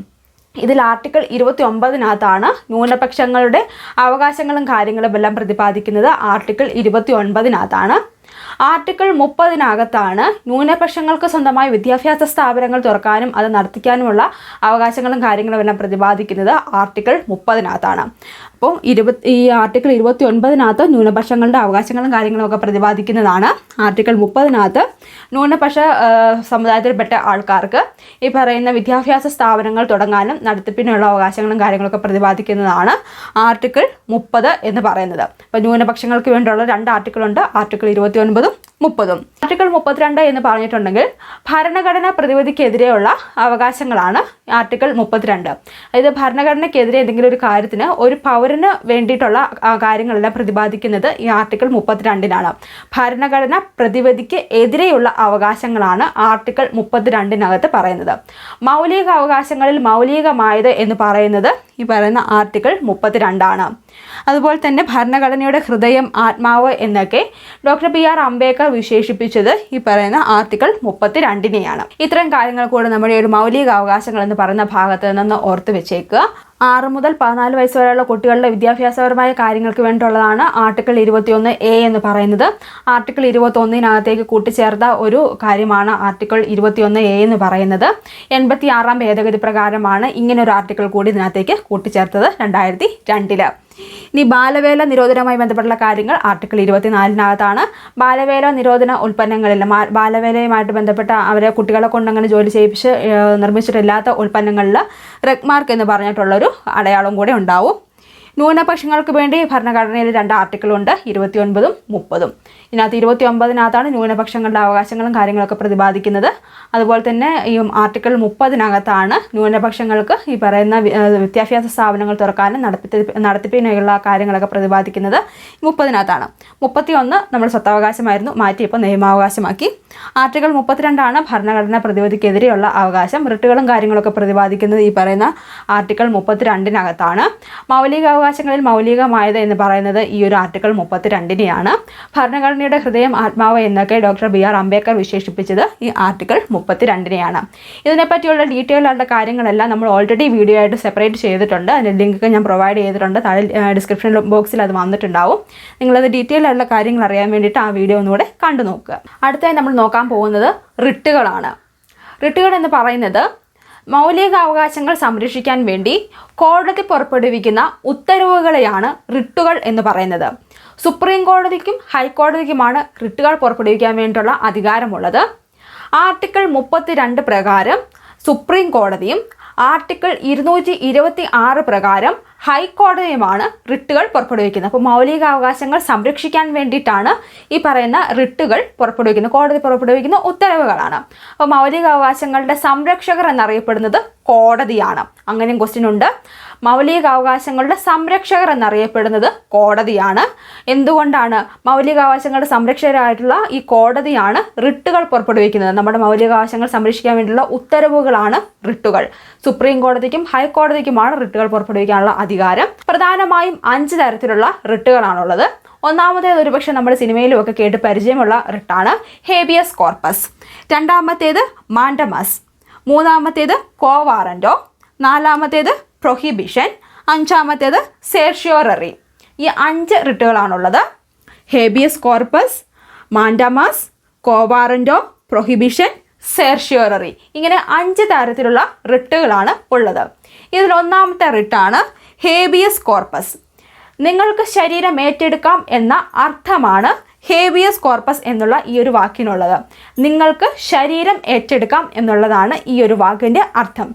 ഇതിൽ ആർട്ടിക്കിൾ 29 ന്യൂനപക്ഷങ്ങളുടെ അവകാശങ്ങളും കാര്യങ്ങളും എല്ലാം പ്രതിപാദിക്കുന്നത് ആർട്ടിക്കിൾ 29. ആർട്ടിക്കിൾ 30 ന്യൂനപക്ഷങ്ങൾക്ക് സ്വന്തമായി വിദ്യാഭ്യാസ സ്ഥാപനങ്ങൾ തുറക്കാനും അത് നടത്തിക്കാനുമുള്ള അവകാശങ്ങളും കാര്യങ്ങളും എല്ലാം പ്രതിപാദിക്കുന്നത് ആർട്ടിക്കിൾ 30. അപ്പോൾ ഈ ആർട്ടിക്കിൾ 29 ന്യൂനപക്ഷങ്ങളുടെ അവകാശങ്ങളും കാര്യങ്ങളും ഒക്കെ പ്രതിപാദിക്കുന്നതാണ്. ആർട്ടിക്കിൾ 30 ന്യൂനപക്ഷ സമുദായത്തിൽപ്പെട്ട ആൾക്കാർക്ക് ഈ പറയുന്ന വിദ്യാഭ്യാസ സ്ഥാപനങ്ങൾ തുടങ്ങാനും നടത്തിപ്പിനുള്ള അവകാശങ്ങളും കാര്യങ്ങളൊക്കെ പ്രതിപാദിക്കുന്നതാണ് ആർട്ടിക്കിൾ 30 എന്ന് പറയുന്നത്. അപ്പോൾ ന്യൂനപക്ഷങ്ങൾക്ക് വേണ്ടിയുള്ള 2 ആർട്ടിക്കിളുണ്ട്, ആർട്ടിക്കിൾ 29 30. ആർട്ടിക്കിൾ 32 എന്ന് പറഞ്ഞിട്ടുണ്ടെങ്കിൽ ഭരണഘടനാ പ്രതിവിധിക്കെതിരെയുള്ള അവകാശങ്ങളാണ് ആർട്ടിക്കിൾ 32. അതായത് ഭരണഘടനയ്ക്കെതിരെ എന്തെങ്കിലും ഒരു കാര്യത്തിന് ഒരു പൗരന് വേണ്ടിയിട്ടുള്ള കാര്യങ്ങളെല്ലാം പ്രതിപാദിക്കുന്നത് ഈ ആർട്ടിക്കിൾ 32-നാണ്. ഭരണഘടന പ്രതിവിധിക്ക് എതിരെയുള്ള അവകാശങ്ങളാണ് ആർട്ടിക്കിൾ 32-നകത്ത് പറയുന്നത്. മൗലിക അവകാശങ്ങളിൽ മൗലികമായത് എന്ന് പറയുന്നത് ഈ പറയുന്ന ആർട്ടിക്കിൾ 32-ആണ്. അതുപോലെ തന്നെ ഭരണഘടനയുടെ ഹൃദയം, ആത്മാവ് എന്നൊക്കെ ഡോക്ടർ BR അംബേദ്കർ വിശേഷിപ്പിച്ചത് ഈ പറയുന്ന ആർട്ടിക്കിൾ 32-നെയാണ്. ഇത്തരം കാര്യങ്ങൾ കൂടെ നമ്മുടെ ഒരു മൗലിക അവകാശങ്ങൾ എന്ന് പറയുന്ന ഭാഗത്ത് നിന്ന് ഓർത്ത് വെച്ചേക്കുക. 6 മുതൽ 14 വയസ്സ് വരെയുള്ള കുട്ടികളുടെ വിദ്യാഭ്യാസപരമായ കാര്യങ്ങൾക്ക് വേണ്ടിയുള്ളതാണ് ആർട്ടിക്കിൾ 21A എന്ന് പറയുന്നത്. ആർട്ടിക്കിൾ 21-നകത്തേക്ക് കൂട്ടിച്ചേർത്ത ഒരു കാര്യമാണ് ആർട്ടിക്കിൾ 21A എന്ന് പറയുന്നത്. 86-ാം ഭേദഗതി പ്രകാരമാണ് ഇങ്ങനൊരു ആർട്ടിക്കിൾ കൂടി ഇതിനകത്തേക്ക് കൂട്ടിച്ചേർത്തത് 2002. ഇനി ബാലവേല നിരോധനവുമായി ബന്ധപ്പെട്ടുള്ള കാര്യങ്ങൾ ആർട്ടിക്കിൾ 24-നകത്താണ്. ബാലവേല നിരോധന ഉൽപ്പന്നങ്ങളിൽ ബാലവേലയുമായിട്ട് ബന്ധപ്പെട്ട അവരെ കുട്ടികളെ കൊണ്ടങ്ങനെ ജോലി ചെയ്യിപ്പിച്ച് നിർമ്മിച്ചിട്ടില്ലാത്ത ഉൽപ്പന്നങ്ങളിൽ റെഗ് മാർക്ക് എന്ന് പറഞ്ഞിട്ടുള്ളൊരു അടയാളം കൂടെ ഉണ്ടാവും. ന്യൂനപക്ഷങ്ങൾക്ക് വേണ്ടി ഭരണഘടനയിൽ 2 ആർട്ടിക്കിളുണ്ട്, 29-ഉം 30-ഉം. ഇതിനകത്ത് 29-നകത്താണ് ന്യൂനപക്ഷങ്ങളുടെ അവകാശങ്ങളും കാര്യങ്ങളൊക്കെ പ്രതിപാദിക്കുന്നത്. അതുപോലെ തന്നെ ഈ ആർട്ടിക്കിൾ 30-നകത്താണ് ന്യൂനപക്ഷങ്ങൾക്ക് ഈ പറയുന്ന വിദ്യാഭ്യാസ സ്ഥാപനങ്ങൾ തുറക്കാനും നടത്തിപ്പിനുള്ള കാര്യങ്ങളൊക്കെ പ്രതിപാദിക്കുന്നത് 30-നകത്താണ്. 31 നമ്മൾ സ്വത്തവകാശമായിരുന്നു, മാറ്റി ഇപ്പോൾ നിയമാവകാശമാക്കി. ആർട്ടിക്കിൾ 32-ആണ് ഭരണഘടനാ പ്രതിവിധിക്കെതിരെയുള്ള അവകാശം. റിട്ടുകളും കാര്യങ്ങളൊക്കെ പ്രതിപാദിക്കുന്നത് ഈ പറയുന്ന ആർട്ടിക്കിൾ 32-നകത്താണ്. മൗലിക അവകാശങ്ങളിൽ മൗലികമായത് എന്ന് പറയുന്നത് ഈ ഒരു ആർട്ടിക്കിൾ 32-നെയാണ്. ഭരണഘടനയുടെ ഹൃദയം, ആത്മാവ് എന്നൊക്കെ ഡോക്ടർ BR അംബേദ്കർ വിശേഷിപ്പിച്ചത് ഈ ആർട്ടിക്കിൾ 32-നെയാണ്. ഇതിനെപ്പറ്റിയുള്ള ഡീറ്റെയിൽ ആയിട്ടുള്ള കാര്യങ്ങളെല്ലാം നമ്മൾ ഓൾറെഡി വീഡിയോ ആയിട്ട് സെപ്പറേറ്റ് ചെയ്തിട്ടുണ്ട്. അതിൻ്റെ ലിങ്കൊക്കെ ഞാൻ പ്രൊവൈഡ് ചെയ്തിട്ടുണ്ട്. താഴെ ഡിസ്ക്രിപ്ഷൻ ബോക്സിൽ അത് വന്നിട്ടുണ്ടാവും. നിങ്ങളത് ഡീറ്റെയിൽ ആയിട്ടുള്ള കാര്യങ്ങൾ അറിയാൻ വേണ്ടിയിട്ട് ആ വീഡിയോ ഒന്നുകൂടെ കണ്ടു നോക്കുക. അടുത്തായി നമ്മൾ നോക്കാൻ പോകുന്നത് റിട്ടുകളാണ്. റിട്ടുകൾ എന്ന് പറയുന്നത് മൗലിക അവകാശങ്ങൾ സംരക്ഷിക്കാൻ വേണ്ടി കോടതി പുറപ്പെടുവിക്കുന്ന ഉത്തരവുകളെയാണ് റിട്ടുകൾ എന്ന് പറയുന്നത്. സുപ്രീം കോടതിക്കും ഹൈക്കോടതിക്കുമാണ് റിട്ടുകൾ പുറപ്പെടുവിക്കാൻ വേണ്ടിയിട്ടുള്ള അധികാരമുള്ളത്. ആർട്ടിക്കിൾ 32 പ്രകാരം സുപ്രീം കോടതിയും ആർട്ടിക്കിൾ 226 പ്രകാരം ഹൈക്കോടതിയുമാണ് റിട്ടുകൾ പുറപ്പെടുവിക്കുന്നത്. അപ്പോൾ മൗലികാവകാശങ്ങൾ സംരക്ഷിക്കാൻ വേണ്ടിയിട്ടാണ് ഈ പറയുന്ന റിട്ടുകൾ പുറപ്പെടുവിക്കുന്നത്. കോടതി പുറപ്പെടുവിക്കുന്ന ഉത്തരവുകളാണ്. അപ്പോൾ മൗലികാവകാശങ്ങളുടെ സംരക്ഷകർ എന്നറിയപ്പെടുന്നത് കോടതിയാണ്. അങ്ങനെയും ക്വസ്റ്റ്യൻ ഉണ്ട്. മൗലികാവകാശങ്ങളുടെ സംരക്ഷകർ എന്നറിയപ്പെടുന്നത് കോടതിയാണ്. എന്തുകൊണ്ടാണ്? മൗലികാവകാശങ്ങളുടെ സംരക്ഷകരായിട്ടുള്ള ഈ കോടതിയാണ് റിട്ടുകൾ പുറപ്പെടുവിക്കുന്നത്. നമ്മുടെ മൗലികാവകാശങ്ങൾ സംരക്ഷിക്കാൻ വേണ്ടിയുള്ള ഉത്തരവുകളാണ് റിട്ടുകൾ. സുപ്രീം കോടതിക്കും ഹൈക്കോടതിക്കുമാണ് റിട്ടുകൾ പുറപ്പെടുവിക്കാനുള്ള അധികാരം. പ്രധാനമായും 5 തരത്തിലുള്ള റിട്ടുകളാണുള്ളത്. ഒന്നാമത്തേത് ഒരുപക്ഷെ നമ്മുടെ സിനിമയിലും ഒക്കെ കേട്ട് പരിചയമുള്ള റിട്ടാണ് ഹേബിയസ് കോർപ്പസ്. രണ്ടാമത്തേത് മാൻഡമസ്. മൂന്നാമത്തേത് ക്വോ വാറന്റോ. നാലാമത്തേത് പ്രൊഹിബിഷൻ. അഞ്ചാമത്തേത് സെർഷ്യോററി. ഈ 5 റിട്ടുകളാണുള്ളത്. Habeas corpus, mandamus, quo warranto, prohibition, certiorari. ഇങ്ങനെ 5 തരത്തിലുള്ള റിട്ടുകളാണ് ഉള്ളത്. ഇതിൽ ഒന്നാമത്തെ റിട്ടാണ് ഹേബിയസ് കോർപ്പസ്. നിങ്ങൾക്ക് ശരീരം ഏറ്റെടുക്കാം എന്ന അർത്ഥമാണ് ഹേബിയസ് കോർപ്പസ് എന്നുള്ള ഈ ഒരു വാക്കിനുള്ളത്. നിങ്ങൾക്ക് ശരീരം ഏറ്റെടുക്കാം എന്നുള്ളതാണ് ഈ ഒരു വാക്കിൻ്റെ അർത്ഥം.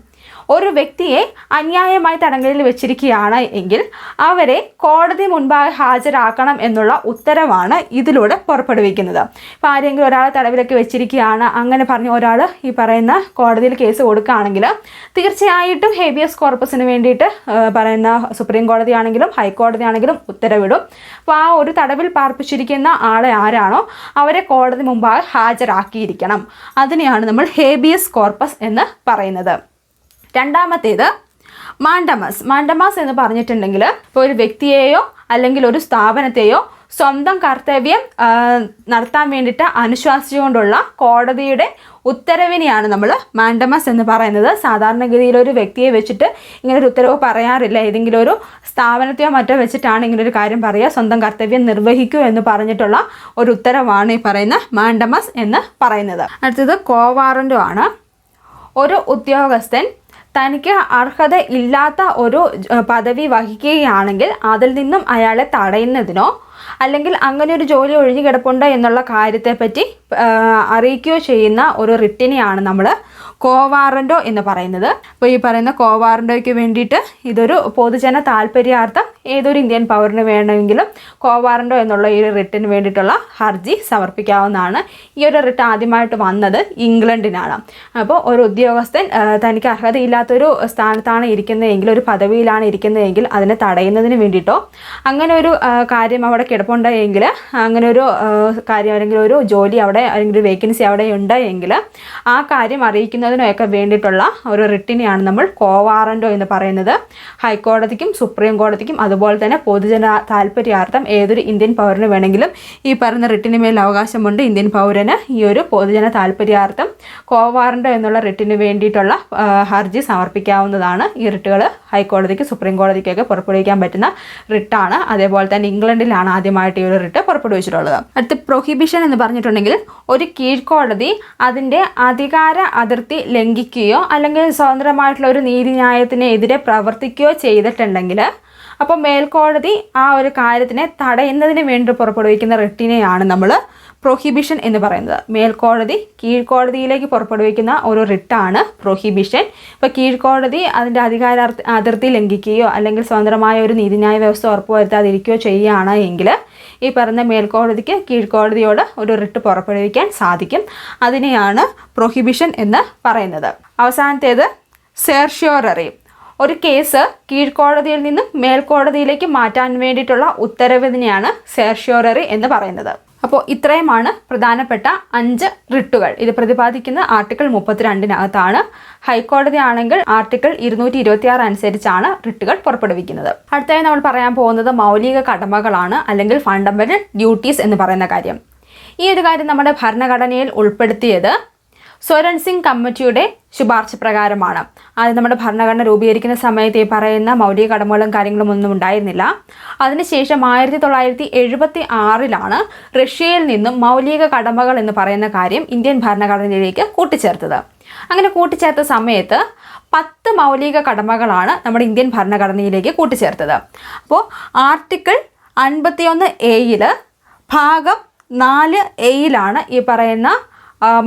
ഒരു വ്യക്തിയെ അന്യായമായി തടങ്കലിൽ വെച്ചിരിക്കുകയാണ് എങ്കിൽ അവരെ കോടതി മുൻപായി ഹാജരാക്കണം എന്നുള്ള ഉത്തരവാണ് ഇതിലൂടെ പുറപ്പെടുവിക്കുന്നത്. ഇപ്പോൾ ആരെങ്കിലും ഒരാളെ തടവിലൊക്കെ വെച്ചിരിക്കുകയാണ്, അങ്ങനെ പറഞ്ഞ് ഒരാൾ ഈ പറയുന്ന കോടതിയിൽ കേസ് കൊടുക്കുകയാണെങ്കിൽ തീർച്ചയായിട്ടും ഹേബിയസ് കോർപ്പസിന് വേണ്ടിയിട്ട് പറയുന്ന സുപ്രീം കോടതി ആണെങ്കിലും ഹൈക്കോടതി ആണെങ്കിലും ഉത്തരവിടും. അപ്പോൾ ആ ഒരു തടവിൽ പാർപ്പിച്ചിരിക്കുന്ന ആളെ ആരാണോ അവരെ കോടതി മുമ്പായി ഹാജരാക്കിയിരിക്കണം. അതിനെയാണ് നമ്മൾ ഹേബിയസ് കോർപ്പസ് എന്ന് പറയുന്നത്. രണ്ടാമത്തേത് മാൻഡമസ്. മാൻഡമസ് എന്ന് പറഞ്ഞിട്ടുണ്ടെങ്കിൽ ഇപ്പോൾ ഒരു വ്യക്തിയെയോ അല്ലെങ്കിൽ ഒരു സ്ഥാപനത്തെയോ സ്വന്തം കർത്തവ്യം നടത്താൻ വേണ്ടിയിട്ട് അനുശാസിച്ചുകൊണ്ടുള്ള കോടതിയുടെ ഉത്തരവിനെയാണ് നമ്മൾ മാൻഡമസ് എന്ന് പറയുന്നത്. സാധാരണഗതിയിൽ ഒരു വ്യക്തിയെ വെച്ചിട്ട് ഇങ്ങനൊരു ഉത്തരവ് പറയാറില്ല. ഏതെങ്കിലും ഒരു സ്ഥാപനത്തെയോ മറ്റോ വെച്ചിട്ടാണ് ഇങ്ങനൊരു കാര്യം പറയുക. സ്വന്തം കർത്തവ്യം നിർവഹിക്കൂ എന്ന് പറഞ്ഞിട്ടുള്ള ഒരു ഉത്തരവാണ് ഈ പറയുന്ന മാൻഡമസ് എന്ന് പറയുന്നത്. അടുത്തത് ക്വോ വാറന്റോ ആണ്. ഒരു ഉദ്യോഗസ്ഥൻ തനിക്ക് അർഹത ഇല്ലാത്ത ഒരു പദവി വഹിക്കുകയാണെങ്കിൽ അതിൽ നിന്നും അയാളെ തടയുന്നതിനോ അല്ലെങ്കിൽ അങ്ങനെ ഒരു ജോലി ഒഴിഞ്ഞു കിടപ്പുണ്ട് എന്നുള്ള കാര്യത്തെപ്പറ്റി അറിയിക്കുകയോ ചെയ്യുന്ന ഒരു റിട്ടിനെയാണ് നമ്മൾ കോവാറൻഡോ എന്ന് പറയുന്നത്. അപ്പോൾ ഈ പറയുന്ന കോവാറൻഡോയ്ക്ക് വേണ്ടിയിട്ട് ഇതൊരു പൊതുജന താല്പര്യാർത്ഥം ഏതൊരു ഇന്ത്യൻ പൗരന് വേണമെങ്കിലും കോവാറൻഡോ എന്നുള്ള ഈ ഒരു റിട്ടിന് വേണ്ടിയിട്ടുള്ള ഹർജി സമർപ്പിക്കാവുന്നതാണ്. ഈ ഒരു റിട്ട് ആദ്യമായിട്ട് വന്നത് ഇംഗ്ലണ്ടിനാണ്. അപ്പോൾ ഒരു ഉദ്യോഗസ്ഥൻ തനിക്ക് അർഹതയില്ലാത്തൊരു സ്ഥാനത്താണ് ഇരിക്കുന്നതെങ്കിൽ, ഒരു പദവിയിലാണ് ഇരിക്കുന്നതെങ്കിൽ അതിനെ തടയുന്നതിന് വേണ്ടിയിട്ടോ അങ്ങനെ ഒരു കാര്യം അവിടെ കിടപ്പുണ്ടെങ്കിൽ, അങ്ങനെ ഒരു കാര്യം അല്ലെങ്കിൽ ഒരു ജോലി അവിടെ അല്ലെങ്കിൽ ഒരു വേക്കൻസി അവിടെ ഉണ്ടെങ്കിൽ ആ കാര്യം അറിയിക്കുന്നതിനൊക്കെ വേണ്ടിയിട്ടുള്ള ഒരു റിട്ടിനെയാണ് നമ്മൾ കോവാറൻഡോ എന്ന് പറയുന്നത്. ഹൈക്കോടതിക്കും സുപ്രീം കോടതിക്കും അതുപോലെ തന്നെ പൊതുജന താല്പര്യാർത്ഥം ഏതൊരു ഇന്ത്യൻ പൗരന് വേണമെങ്കിലും ഈ പറയുന്ന റിട്ടിന് മേൽ അവകാശമുണ്ട്. ഇന്ത്യൻ പൗരന് ഈ ഒരു പൊതുജന താല്പര്യാർത്ഥം കോവാറൻഡോ എന്നുള്ള റിട്ടിന് വേണ്ടിയിട്ടുള്ള ഹർജി സമർപ്പിക്കാവുന്നതാണ്. ഈ റിട്ടുകൾ ഹൈക്കോടതിക്ക് സുപ്രീം കോടതിക്കൊക്കെ പുറപ്പെടുവിക്കാൻ പറ്റുന്ന റിട്ടാണ്. അതേപോലെ തന്നെ ഇംഗ്ലണ്ടിലാണ് ആദ്യമായിട്ട് ഈ ഒരു റിട്ട് പുറപ്പെടുവിച്ചിട്ടുള്ളത്. അടുത്ത് പ്രൊഹിബിഷൻ എന്ന് പറഞ്ഞിട്ടുണ്ടെങ്കിൽ ഒരു കീഴ്ക്കോടതി അതിൻ്റെ അധികാര അതിർത്തി ലംഘിക്കുകയോ അല്ലെങ്കിൽ സ്വതന്ത്രമായിട്ടുള്ള ഒരു നീതിന്യായത്തിനെതിരെ പ്രവർത്തിക്കുകയോ ചെയ്തിട്ടുണ്ടെങ്കിൽ അപ്പോൾ മേൽക്കോടതി ആ ഒരു കാര്യത്തിനെ തടയുന്നതിന് വേണ്ടി പുറപ്പെടുവിക്കുന്ന റിട്ടിനെയാണ് നമ്മൾ പ്രൊഹിബിഷൻ എന്ന് പറയുന്നത്. മേൽക്കോടതി കീഴ്ക്കോടതിയിലേക്ക് പുറപ്പെടുവിക്കുന്ന ഒരു റിട്ടാണ് പ്രൊഹിബിഷൻ. ഇപ്പോൾ കീഴ്ക്കോടതി അതിൻ്റെ അധികാര അതിർത്തി ലംഘിക്കുകയോ അല്ലെങ്കിൽ സ്വതന്ത്രമായ ഒരു നീതിന്യായ വ്യവസ്ഥ ഉറപ്പുവരുത്താതിരിക്കുകയോ ചെയ്യുകയാണ് എങ്കിൽ ഈ പറഞ്ഞ മേൽക്കോടതിക്ക് കീഴ്ക്കോടതിയോട് ഒരു റിട്ട് പുറപ്പെടുവിക്കാൻ സാധിക്കും. അതിനെയാണ് പ്രൊഹിബിഷൻ എന്ന് പറയുന്നത്. അവസാനത്തേത് സെർഷ്യോററി. ഒരു കേസ് കീഴ്ക്കോടതിയിൽ നിന്നും മേൽക്കോടതിയിലേക്ക് മാറ്റാൻ വേണ്ടിയിട്ടുള്ള ഉത്തരവിനെയാണ് സെർഷ്യോററി എന്ന് പറയുന്നത്. അപ്പോൾ ഇത്രയുമാണ് പ്രധാനപ്പെട്ട 5 റിട്ടുകൾ. ഇത് പ്രതിപാദിക്കുന്ന ആർട്ടിക്കിൾ 32-നകത്താണ്. ഹൈക്കോടതി ആണെങ്കിൽ ആർട്ടിക്കിൾ 226 അനുസരിച്ചാണ് റിട്ടുകൾ പുറപ്പെടുവിക്കുന്നത്. അടുത്തായി നമ്മൾ പറയാൻ പോകുന്നത് മൗലിക കടമകളാണ്, അല്ലെങ്കിൽ ഫണ്ടമെന്റൽ ഡ്യൂട്ടീസ് എന്ന് പറയുന്ന കാര്യം. ഈ ഒരു കാര്യം നമ്മുടെ ഭരണഘടനയിൽ ഉൾപ്പെടുത്തിയത് സ്വരൺ സിംഗ് കമ്മിറ്റിയുടെ ശുപാർശ പ്രകാരമാണ്. അത് നമ്മുടെ ഭരണഘടന രൂപീകരിക്കുന്ന സമയത്ത് ഈ പറയുന്ന മൗലിക കടമകളും കാര്യങ്ങളും ഒന്നും ഉണ്ടായിരുന്നില്ല. അതിനുശേഷം 1976 റഷ്യയിൽ നിന്നും മൗലിക കടമകൾ എന്ന് പറയുന്ന കാര്യം ഇന്ത്യൻ ഭരണഘടനയിലേക്ക് കൂട്ടിച്ചേർത്തത്. അങ്ങനെ കൂട്ടിച്ചേർത്ത സമയത്ത് 10 മൗലിക കടമകളാണ് നമ്മുടെ ഇന്ത്യൻ ഭരണഘടനയിലേക്ക് കൂട്ടിച്ചേർത്തത്. അപ്പോൾ ആർട്ടിക്കിൾ 51A ഭാഗം 4A ഈ പറയുന്ന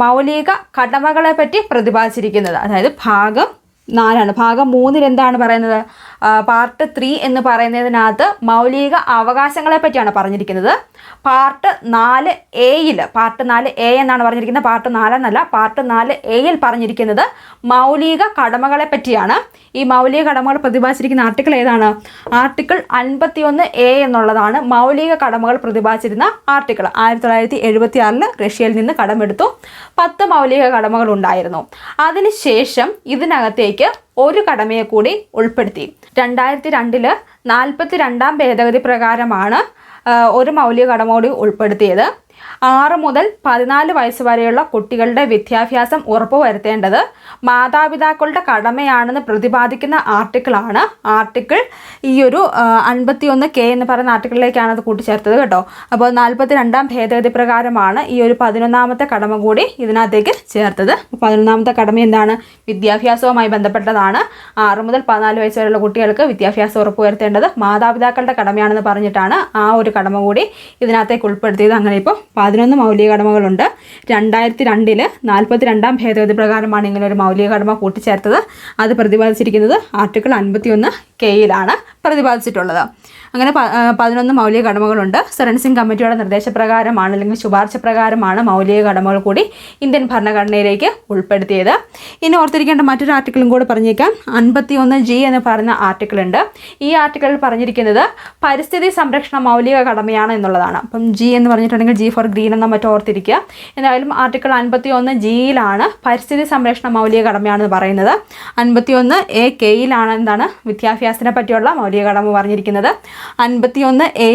മൗലിക കടമകളെ പറ്റി പ്രതിപാദിച്ചിരിക്കുന്നത്. അതായത് ഭാഗം 4 ഭാഗം 3 എന്താണ് പറയുന്നത്? പാർട്ട് 3 എന്ന് പറയുന്നതിനകത്ത് മൗലിക അവകാശങ്ങളെ പറ്റിയാണ് പറഞ്ഞിരിക്കുന്നത്. പാർട്ട് 4A പാർട്ട് 4A എന്നാണ് പറഞ്ഞിരിക്കുന്നത്, പാർട്ട് 4 എന്നല്ല. പാർട്ട് 4A പറഞ്ഞിരിക്കുന്നത് മൗലിക കടമകളെ പറ്റിയാണ്. ഈ മൗലിക കടമകൾ പ്രതിപാദിച്ചിരിക്കുന്ന ആർട്ടിക്കിൾ ഏതാണ്? ആർട്ടിക്കിൾ 51A എന്നുള്ളതാണ് മൗലിക കടമകൾ പ്രതിപാദിച്ചിരുന്ന ആർട്ടിക്കിൾ. 1976 റഷ്യയിൽ നിന്ന് കടമെടുത്തു. 10 മൗലിക കടമകൾ ഉണ്ടായിരുന്നു. അതിനുശേഷം ഇതിനകത്തേക്ക് ഒരു കടമയെ കൂടി ഉൾപ്പെടുത്തി. 2002 42-ാം ഭേദഗതി പ്രകാരമാണ് ഒരു മൗലിക കടമ കൂടി ഉൾപ്പെടുത്തിയത്. 6 മുതൽ 14 വയസ്സ് വരെയുള്ള കുട്ടികളുടെ വിദ്യാഭ്യാസം ഉറപ്പുവരുത്തേണ്ടത് മാതാപിതാക്കളുടെ കടമയാണെന്ന് പ്രതിപാദിക്കുന്ന ആർട്ടിക്കിളാണ് ആർട്ടിക്കിൾ ഈ ഒരു 51K എന്ന് പറയുന്ന ആർട്ടിക്കിളിലേക്കാണ് അത് കൂട്ടിച്ചേർത്തത് കേട്ടോ. അപ്പോൾ 42-ാം ഭേദഗതി പ്രകാരമാണ് ഈ ഒരു 11-ാമത്തെ കടമ കൂടി ഇതിനകത്തേക്ക് ചേർത്തത്. 11-ാമത്തെ കടമ എന്താണ്? വിദ്യാഭ്യാസവുമായി ബന്ധപ്പെട്ടതാണ്. 6 മുതൽ 14 വയസ്സ് വരെയുള്ള കുട്ടികൾക്ക് വിദ്യാഭ്യാസം ഉറപ്പുവരുത്തേണ്ടത് മാതാപിതാക്കളുടെ കടമയാണെന്ന് പറഞ്ഞിട്ടാണ് ആ ഒരു കടമ കൂടി ഇതിനകത്തേക്ക് ഉൾപ്പെടുത്തിയത്. അങ്ങനെ ഇപ്പോൾ 11 മൗലിക കടമകളുണ്ട്. 2002 42-ാം ഭേദഗതി പ്രകാരമാണ് ഇങ്ങനെ ഒരു മൗലിക കടമ കൂട്ടിച്ചേർത്തത്. അത് പ്രതിപാദിച്ചിരിക്കുന്നത് ആർട്ടിക്കിൾ 51K പ്രതിപാദിച്ചിട്ടുള്ളത്. അങ്ങനെ 11 മൗലിക കടമകളുണ്ട്. സ്വരൺ സിംഗ് കമ്മിറ്റിയുടെ നിർദ്ദേശപ്രകാരമാണ് അല്ലെങ്കിൽ ശുപാർശ പ്രകാരമാണ് മൗലിക കടമകൾ കൂടി ഇന്ത്യൻ ഭരണഘടനയിലേക്ക് ഉൾപ്പെടുത്തിയത്. ഇനി ഓർത്തിരിക്കേണ്ട മറ്റൊരു ആർട്ടിക്കിളും കൂടെ പറഞ്ഞേക്കാം. 51G എന്ന് പറയുന്ന ആർട്ടിക്കിൾ ഉണ്ട്. ഈ ആർട്ടിക്കിളിൽ പറഞ്ഞിരിക്കുന്നത് പരിസ്ഥിതി സംരക്ഷണ മൗലിക കടമയാണ് എന്നുള്ളതാണ്. അപ്പം G എന്ന് പറഞ്ഞിട്ടുണ്ടെങ്കിൽ G ഫോർ ഗ്രീൻ എന്ന മറ്റോ ഓർത്തിരിക്കുക. എന്തായാലും ആർട്ടിക്കിൾ 51G പരിസ്ഥിതി സംരക്ഷണ മൗലിക കടമയാണെന്ന് പറയുന്നത്. 51AK എന്താണ്? വിദ്യാഭ്യാസത്തിനെ പറ്റിയുള്ള മൗലിക കടമ പറഞ്ഞിരിക്കുന്നത്. 51A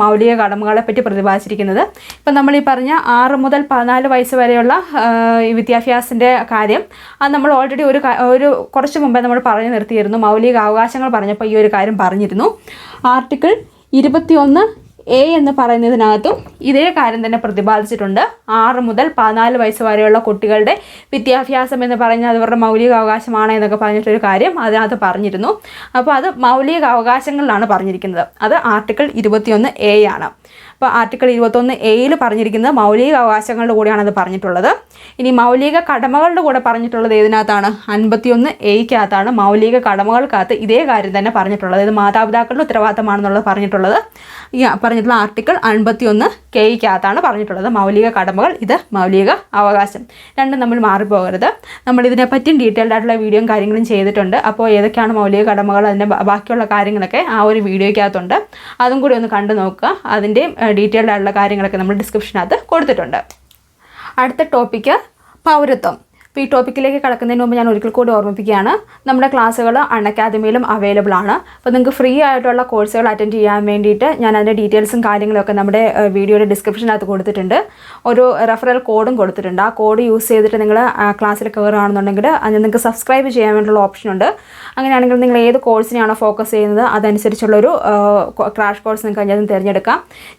മൗലിക കടമകളെ പറ്റി പ്രതിപാദിച്ചിരിക്കുന്നത്. ഇപ്പം നമ്മൾ ഈ പറഞ്ഞ 6 മുതൽ 14 വയസ്സ് വരെയുള്ള ഈ വിദ്യാഭ്യാസത്തിൻ്റെ കാര്യം അത് നമ്മൾ ഓൾറെഡി ഒരു കുറച്ച് മുമ്പേ നമ്മൾ പറഞ്ഞു നിർത്തിയിരുന്നു. മൗലിക അവകാശങ്ങൾ പറഞ്ഞപ്പോൾ ഈ ഒരു കാര്യം പറഞ്ഞിരുന്നു. ആർട്ടിക്കിൾ 21 എ എന്ന് പറയുന്നതിനകത്തും ഇതേ കാര്യം തന്നെ പ്രതിപാദിച്ചിട്ടുണ്ട്. 6 മുതൽ 14 വയസ്സ് വരെയുള്ള കുട്ടികളുടെ വിദ്യാഭ്യാസം എന്ന് പറഞ്ഞാൽ അത് അവരുടെ മൗലിക അവകാശമാണ് എന്നൊക്കെ പറഞ്ഞിട്ടൊരു കാര്യം അതിനകത്ത് പറഞ്ഞിരുന്നു. അപ്പോൾ അത് മൗലിക അവകാശങ്ങളിലാണ് പറഞ്ഞിരിക്കുന്നത്. അത് ആർട്ടിക്കിൾ 21A ആണ്. അപ്പോൾ ആർട്ടിക്കിൾ 21A പറഞ്ഞിരിക്കുന്നത് മൗലിക അവകാശങ്ങളുടെ കൂടെയാണ് അത് പറഞ്ഞിട്ടുള്ളത്. ഇനി മൗലിക കടമകളുടെ കൂടെ പറഞ്ഞിട്ടുള്ളത് ഏതിനകത്താണ്? 51A മൗലിക കടമകൾക്കകത്ത് ഇതേ കാര്യം തന്നെ പറഞ്ഞിട്ടുള്ളത്. ഇത് മാതാപിതാക്കളുടെ ഉത്തരവാദിത്തമാണെന്നുള്ളത് പറഞ്ഞിട്ടുള്ളത് പറഞ്ഞിട്ടുള്ള ആർട്ടിക്കിൾ 51K പറഞ്ഞിട്ടുള്ളത്. മൗലിക കടമകൾ, ഇത് മൗലിക അവകാശം. രണ്ടും നമ്മൾ മാറിപ്പോകരുത്. നമ്മൾ ഇതിനെപ്പറ്റിയും ഡീറ്റെയിൽഡ് ആയിട്ടുള്ള വീഡിയോയും കാര്യങ്ങളും ചെയ്തിട്ടുണ്ട്. അപ്പോൾ ഏതൊക്കെയാണ് മൗലിക കടമകൾ, അതിൻ്റെ ബാക്കിയുള്ള കാര്യങ്ങളൊക്കെ ആ ഒരു വീഡിയോയ്ക്കകത്തുണ്ട്. അതും കൂടി ഒന്ന് കണ്ടു നോക്കുക. അതിൻ്റെയും ഡീറ്റെയിൽഡ് ആയിട്ടുള്ള കാര്യങ്ങളൊക്കെ നമ്മൾ ഡിസ്ക്രിപ്ഷനകത്ത് കൊടുത്തിട്ടുണ്ട്. അടുത്ത ടോപ്പിക്ക് പൗരത്വം. അപ്പോൾ ഈ ടോപ്പിക്കിലേക്ക് കടക്കുന്നതിന് മുമ്പ് ഞാൻ ഒരിക്കൽ കൂടി ഓർമ്മിപ്പിക്കുകയാണ്, നമ്മുടെ ക്ലാസ്സുകൾ അൺഅക്കാദമിയിലും അവൈലബിൾ ആണ്. അപ്പോൾ നിങ്ങൾക്ക് ഫ്രീ ആയിട്ടുള്ള കോഴ്സുകൾ അറ്റൻഡ് ചെയ്യാൻ വേണ്ടിയിട്ട് ഞാൻ അതിൻ്റെ ഡീറ്റെയിൽസും കാര്യങ്ങളൊക്കെ നമ്മുടെ വീഡിയോയുടെ ഡിസ്ക്രിപ്ഷനകത്ത് കൊടുത്തിട്ടുണ്ട്. ഒരു റെഫറൽ കോഡും കൊടുത്തിട്ടുണ്ട്. ആ കോഡ് യൂസ് ചെയ്തിട്ട് നിങ്ങൾ ക്ലാസ്സിൽ കയറുകയാണെന്നുണ്ടെങ്കിൽ അതിന് നിങ്ങൾക്ക് സബ്സ്ക്രൈബ് ചെയ്യാൻ വേണ്ടിയുള്ള ഓപ്ഷൻ ഉണ്ട്. അങ്ങനെയാണെങ്കിൽ നിങ്ങൾ ഏത് കോഴ്സിനെയാണോ ഫോക്കസ് ചെയ്യുന്നത് അതനുസരിച്ചുള്ളൊരു ക്രാഷ് കോഴ്സ് നിങ്ങൾക്ക് അതിനകത്ത് തിരഞ്ഞെടുക്കാം.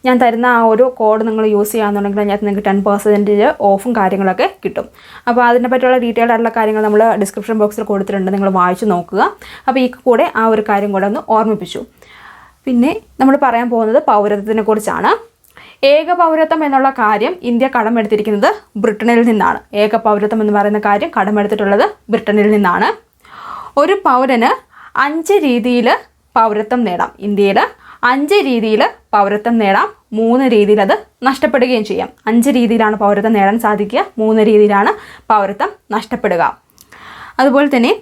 ഞാൻ തരുന്ന ആ ഒരു കോഡ് നിങ്ങൾ യൂസ് ചെയ്യുകയാണെന്നുണ്ടെങ്കിൽ അതിനകത്ത് നിങ്ങൾക്ക് 10% ഓഫും കാര്യങ്ങളൊക്കെ കിട്ടും. അപ്പോൾ അതിനെ പറ്റിയുള്ള ഡീറ്റെയിൽഡ് ആയിട്ടുള്ള കാര്യങ്ങൾ നമ്മൾ ഡിസ്ക്രിപ്ഷൻ ബോക്സിൽ കൊടുത്തിട്ടുണ്ട്. നിങ്ങൾ വായിച്ച് നോക്കുക. അപ്പോൾ ഈ കൂടെ ആ ഒരു കാര്യം കൂടെ ഒന്ന് ഓർമ്മിപ്പിച്ചു. പിന്നെ നമ്മൾ പറയാൻ പോകുന്നത് പൗരത്വത്തിനെ കുറിച്ചാണ്. ഏക പൗരത്വം എന്നുള്ള കാര്യം ഇന്ത്യ കടമെടുത്തിരിക്കുന്നത് ബ്രിട്ടനിൽ നിന്നാണ്. ഏക പൗരത്വം എന്ന് പറയുന്ന കാര്യം കടമെടുത്തിട്ടുള്ളത് ബ്രിട്ടനിൽ നിന്നാണ്. ഒരു പൗരന് 5 രീതിയിൽ പൗരത്വം നേടാം. ഇന്ത്യയിൽ 5 രീതിയിൽ പൗരത്വം നേടാം. 3 രീതിയിൽ അത് നഷ്ടപ്പെടുകയും ചെയ്യാം. 5 രീതിയിലാണ് പൗരത്വം നേടാൻ സാധിക്കുക. 3 രീതിയിലാണ് പൗരത്വം നഷ്ടപ്പെടുക. അതുപോലെ തന്നെ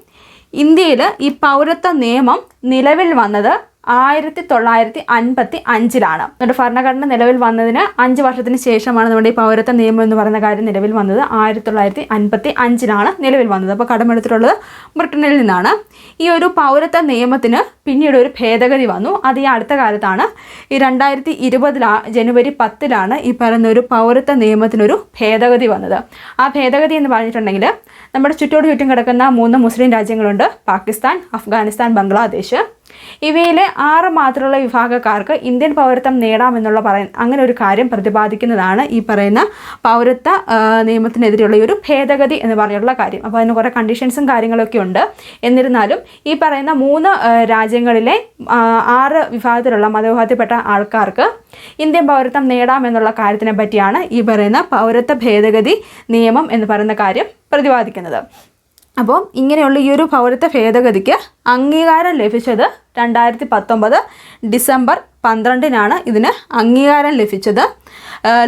ഇന്ത്യയിൽ ഈ പൗരത്വ നിയമം നിലവിൽ വന്നത് 1955 നമ്മുടെ ഭരണഘടന നിലവിൽ വന്നതിന് 5 വർഷത്തിന് ശേഷമാണ് നമ്മുടെ ഈ പൗരത്വ നിയമം എന്ന് പറയുന്ന കാര്യം നിലവിൽ വന്നത്. 1955 നിലവിൽ വന്നത്. അപ്പോൾ കടമെടുത്തിട്ടുള്ളത് ബ്രിട്ടനിൽ നിന്നാണ്. ഈ ഒരു പൗരത്വ നിയമത്തിന് പിന്നീട് ഒരു ഭേദഗതി വന്നു. അത് ഈ അടുത്ത കാലത്താണ്. ഈ 2020 ജനുവരി 10 ഈ പറയുന്ന ഒരു പൗരത്വ നിയമത്തിനൊരു ഭേദഗതി വന്നത്. ആ ഭേദഗതി എന്ന് പറഞ്ഞിട്ടുണ്ടെങ്കിൽ നമ്മുടെ ചുറ്റോട് ചുറ്റും കിടക്കുന്ന 3 മുസ്ലിം രാജ്യങ്ങളുണ്ട്: പാകിസ്ഥാൻ, അഫ്ഗാനിസ്ഥാൻ, ബംഗ്ലാദേശ്. ഇവയിലെ 6 മാത്രമുള്ള വിഭാഗക്കാർക്ക് ഇന്ത്യൻ പൗരത്വം നേടാമെന്നുള്ള അങ്ങനെ ഒരു കാര്യം പ്രതിപാദിക്കുന്നതാണ് ഈ പറയുന്ന പൗരത്വ നിയമത്തിനെതിരെയുള്ള ഒരു ഭേദഗതി എന്ന് പറഞ്ഞിട്ടുള്ള കാര്യം. അപ്പോൾ അതിന് കുറേ കണ്ടീഷൻസും കാര്യങ്ങളൊക്കെ ഉണ്ട്. എന്നിരുന്നാലും ഈ പറയുന്ന 3 രാജ്യങ്ങളിലെ 6 വിഭാഗത്തിലുള്ള മതവിഭാഗത്തിൽപ്പെട്ട ആൾക്കാർക്ക് ഇന്ത്യൻ പൗരത്വം നേടാമെന്നുള്ള കാര്യത്തിനെ പറ്റിയാണ് ഈ പറയുന്ന പൗരത്വ ഭേദഗതി നിയമം എന്ന് പറയുന്ന കാര്യം പ്രതിപാദിക്കുന്നത്. അപ്പോൾ ഇങ്ങനെയുള്ള ഈ ഒരു പൗരത്വ ഭേദഗതിക്ക് അംഗീകാരം ലഭിച്ചത് 2019 ഡിസംബർ 12 ഇതിന് അംഗീകാരം ലഭിച്ചത്.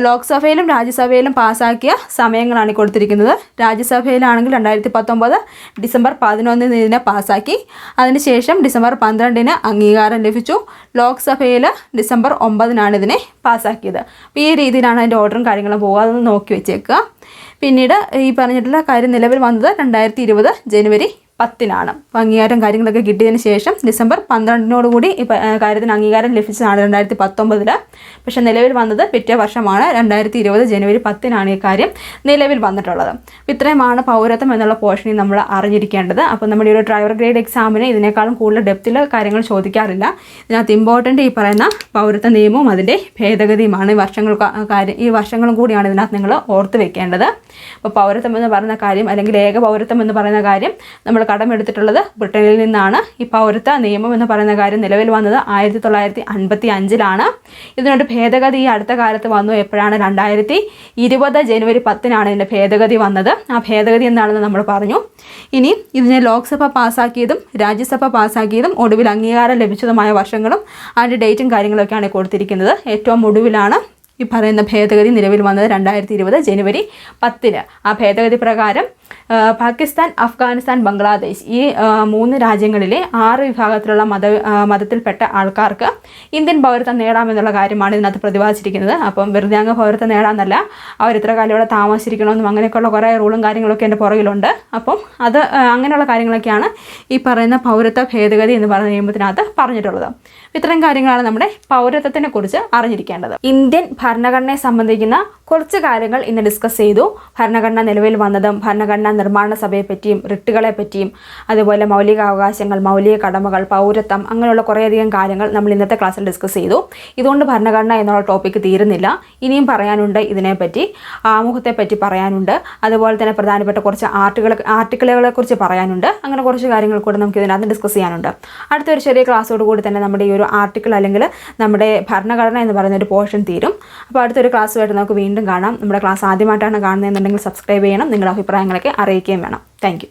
ലോക്സഭയിലും രാജ്യസഭയിലും പാസ്സാക്കിയ സമയങ്ങളാണ് കൊടുത്തിരിക്കുന്നത്. രാജ്യസഭയിലാണെങ്കിൽ 2019 ഡിസംബർ 11 ഇതിനെ പാസ്സാക്കി. അതിനുശേഷം ഡിസംബർ 12 അംഗീകാരം ലഭിച്ചു. ലോക്സഭയിൽ ഡിസംബർ 9 ഇതിനെ പാസ്സാക്കിയത്. അപ്പോൾ ഈ രീതിയിലാണ് അതിൻ്റെ ഓർഡറും കാര്യങ്ങളും പോകുക. അതൊന്ന് നോക്കി വെച്ചേക്കുക. പിന്നീട് ഈ പറഞ്ഞിട്ടുള്ള കാര്യം നിലവിൽ വന്നത് 2020 ജനുവരി 10 അപ്പോൾ അംഗീകാരം കാര്യങ്ങളൊക്കെ കിട്ടിയതിന് ശേഷം ഡിസംബർ 12 ഈ കാര്യത്തിന് അംഗീകാരം ലഭിച്ചതാണ് 2019. പക്ഷേ നിലവിൽ വന്നത് പിറ്റേ വർഷമാണ് 2020 ജനുവരി 10 ഈ കാര്യം നിലവിൽ വന്നിട്ടുള്ളത്. ഇത്രയുമാണ് പൗരത്വം എന്നുള്ള പോർഷനിൽ നമ്മൾ അറിഞ്ഞിരിക്കേണ്ടത്. അപ്പോൾ നമ്മുടെ ഒരു ഡ്രൈവർ ഗ്രേഡ് എക്സാമിന് ഇതിനേക്കാളും കൂടുതൽ ഡെപ്തിൽ കാര്യങ്ങൾ ചോദിക്കാറില്ല. ഇതിനകത്ത് ഇമ്പോർട്ടൻ്റ് ഈ പറയുന്ന പൗരത്വ നിയമവും അതിൻ്റെ ഭേദഗതിയുമാണ്. ഈ വർഷങ്ങളും കൂടിയാണ് ഇതിനകത്ത് നിങ്ങൾ ഓർത്ത് വെക്കേണ്ടത്. അപ്പോൾ പൗരത്വം എന്ന് പറയുന്ന കാര്യം അല്ലെങ്കിൽ ഏക പൗരത്വം എന്ന് പറയുന്ന കാര്യം നമ്മൾ കടമെടുത്തിട്ടുള്ളത് ബ്രിട്ടനിൽ നിന്നാണ്. ഈ പൗരത്വ നിയമം എന്ന് പറയുന്ന കാര്യം നിലവിൽ വന്നത് 1955 ഇതിനൊരു ഭേദഗതി ഈ അടുത്ത കാലത്ത് വന്നു. എപ്പോഴാണ്? 2020 ജനുവരി 10 ഇതിൻ്റെ ഭേദഗതി വന്നത്. ആ ഭേദഗതി എന്താണെന്ന് നമ്മൾ പറഞ്ഞു. ഇനി ഇതിനെ ലോക്സഭ പാസ്സാക്കിയതും രാജ്യസഭ പാസ്സാക്കിയതും ഒടുവിൽ അംഗീകാരം ലഭിച്ചതുമായ വർഷങ്ങളും അതിൻ്റെ ഡേറ്റും കാര്യങ്ങളൊക്കെയാണ് കൊടുത്തിരിക്കുന്നത്. ഏറ്റവും ഒടുവിലാണ് ഈ പറയുന്ന ഭേദഗതി നിലവിൽ വന്നത് 2020 ജനുവരി 10. ആ ഭേദഗതി പ്രകാരം പാകിസ്ഥാൻ, അഫ്ഗാനിസ്ഥാൻ, ബംഗ്ലാദേശ് ഈ 3 രാജ്യങ്ങളിലെ 6 വിഭാഗത്തിലുള്ള മതത്തിൽപ്പെട്ട ആൾക്കാർക്ക് ഇന്ത്യൻ പൗരത്വം നേടാമെന്നുള്ള കാര്യമാണ് ഇതിനകത്ത് പ്രതിപാദിച്ചിരിക്കുന്നത്. അപ്പം വെറുതെ അങ്ങ് പൗരത്വം നേടാമെന്നല്ല, അവർ ഇത്ര കാലം ഇവിടെ താമസിച്ചിരിക്കണമെന്നും അങ്ങനെയൊക്കെയുള്ള കുറേ റൂളും കാര്യങ്ങളൊക്കെ എൻ്റെ പുറകിലുണ്ട്. അപ്പം അത് അങ്ങനെയുള്ള കാര്യങ്ങളൊക്കെയാണ് ഈ പറയുന്ന പൗരത്വ ഭേദഗതി എന്ന് പറയുന്ന നിയമത്തിനകത്ത് പറഞ്ഞിട്ടുള്ളത്. ഇത്തരം കാര്യങ്ങളാണ് നമ്മുടെ പൗരത്വത്തിനെ കുറിച്ച് അറിഞ്ഞിരിക്കേണ്ടത്. ഇന്ത്യൻ ഭരണഘടനയെ സംബന്ധിക്കുന്ന കുറച്ച് കാര്യങ്ങൾ ഇന്ന് ഡിസ്കസ് ചെയ്തു. ഭരണഘടന നിലവിൽ വന്നതും ഭരണഘടനാ നിർമ്മാണ സഭയെ പറ്റിയും റിട്ടുകളെ പറ്റിയും അതുപോലെ മൗലിക അവകാശങ്ങൾ, മൗലിക കടമകൾ, പൗരത്വം, അങ്ങനെയുള്ള കുറേയധികം കാര്യങ്ങൾ നമ്മൾ ഇന്നത്തെ ക്ലാസ്സിൽ ഡിസ്കസ് ചെയ്തു. ഇതുകൊണ്ട് ഭരണഘടന എന്നുള്ള ടോപ്പിക്ക് തീരുന്നില്ല. ഇനിയും പറയാനുണ്ട്, ഇതിനെപ്പറ്റി ആമുഖത്തെ പറ്റി പറയാനുണ്ട്, അതുപോലെ തന്നെ പ്രധാനപ്പെട്ട കുറച്ച് ആർട്ടിക്കിളുകളെ കുറിച്ച് പറയാനുണ്ട്. അങ്ങനെ കുറച്ച് കാര്യങ്ങൾ കൂടെ നമുക്ക് ഇതിനകത്ത് ഡിസ്കസ് ചെയ്യാനുണ്ട്. അടുത്തൊരു ചെറിയ ക്ലാസ്സോട് കൂടി തന്നെ നമ്മുടെ ഈ ഒരു ആർട്ടിക്കിൾ അല്ലെങ്കിൽ നമ്മുടെ ഭരണഘടന എന്ന് പറയുന്ന ഒരു പോർഷൻ തീരും. അപ്പോൾ അടുത്തൊരു ക്ലാസ്സുമായിട്ട് നമുക്ക് വീണ്ടും കാണാം. നമ്മുടെ ക്ലാസ് ആദ്യമായിട്ടാണ് കാണുന്നതെന്നുണ്ടെങ്കിൽ സബ്സ്ക്രൈബ് ചെയ്യണം. നിങ്ങളുടെ അഭിപ്രായങ്ങളൊക്കെ അറിയിക്കുകയും വേണം. താങ്ക്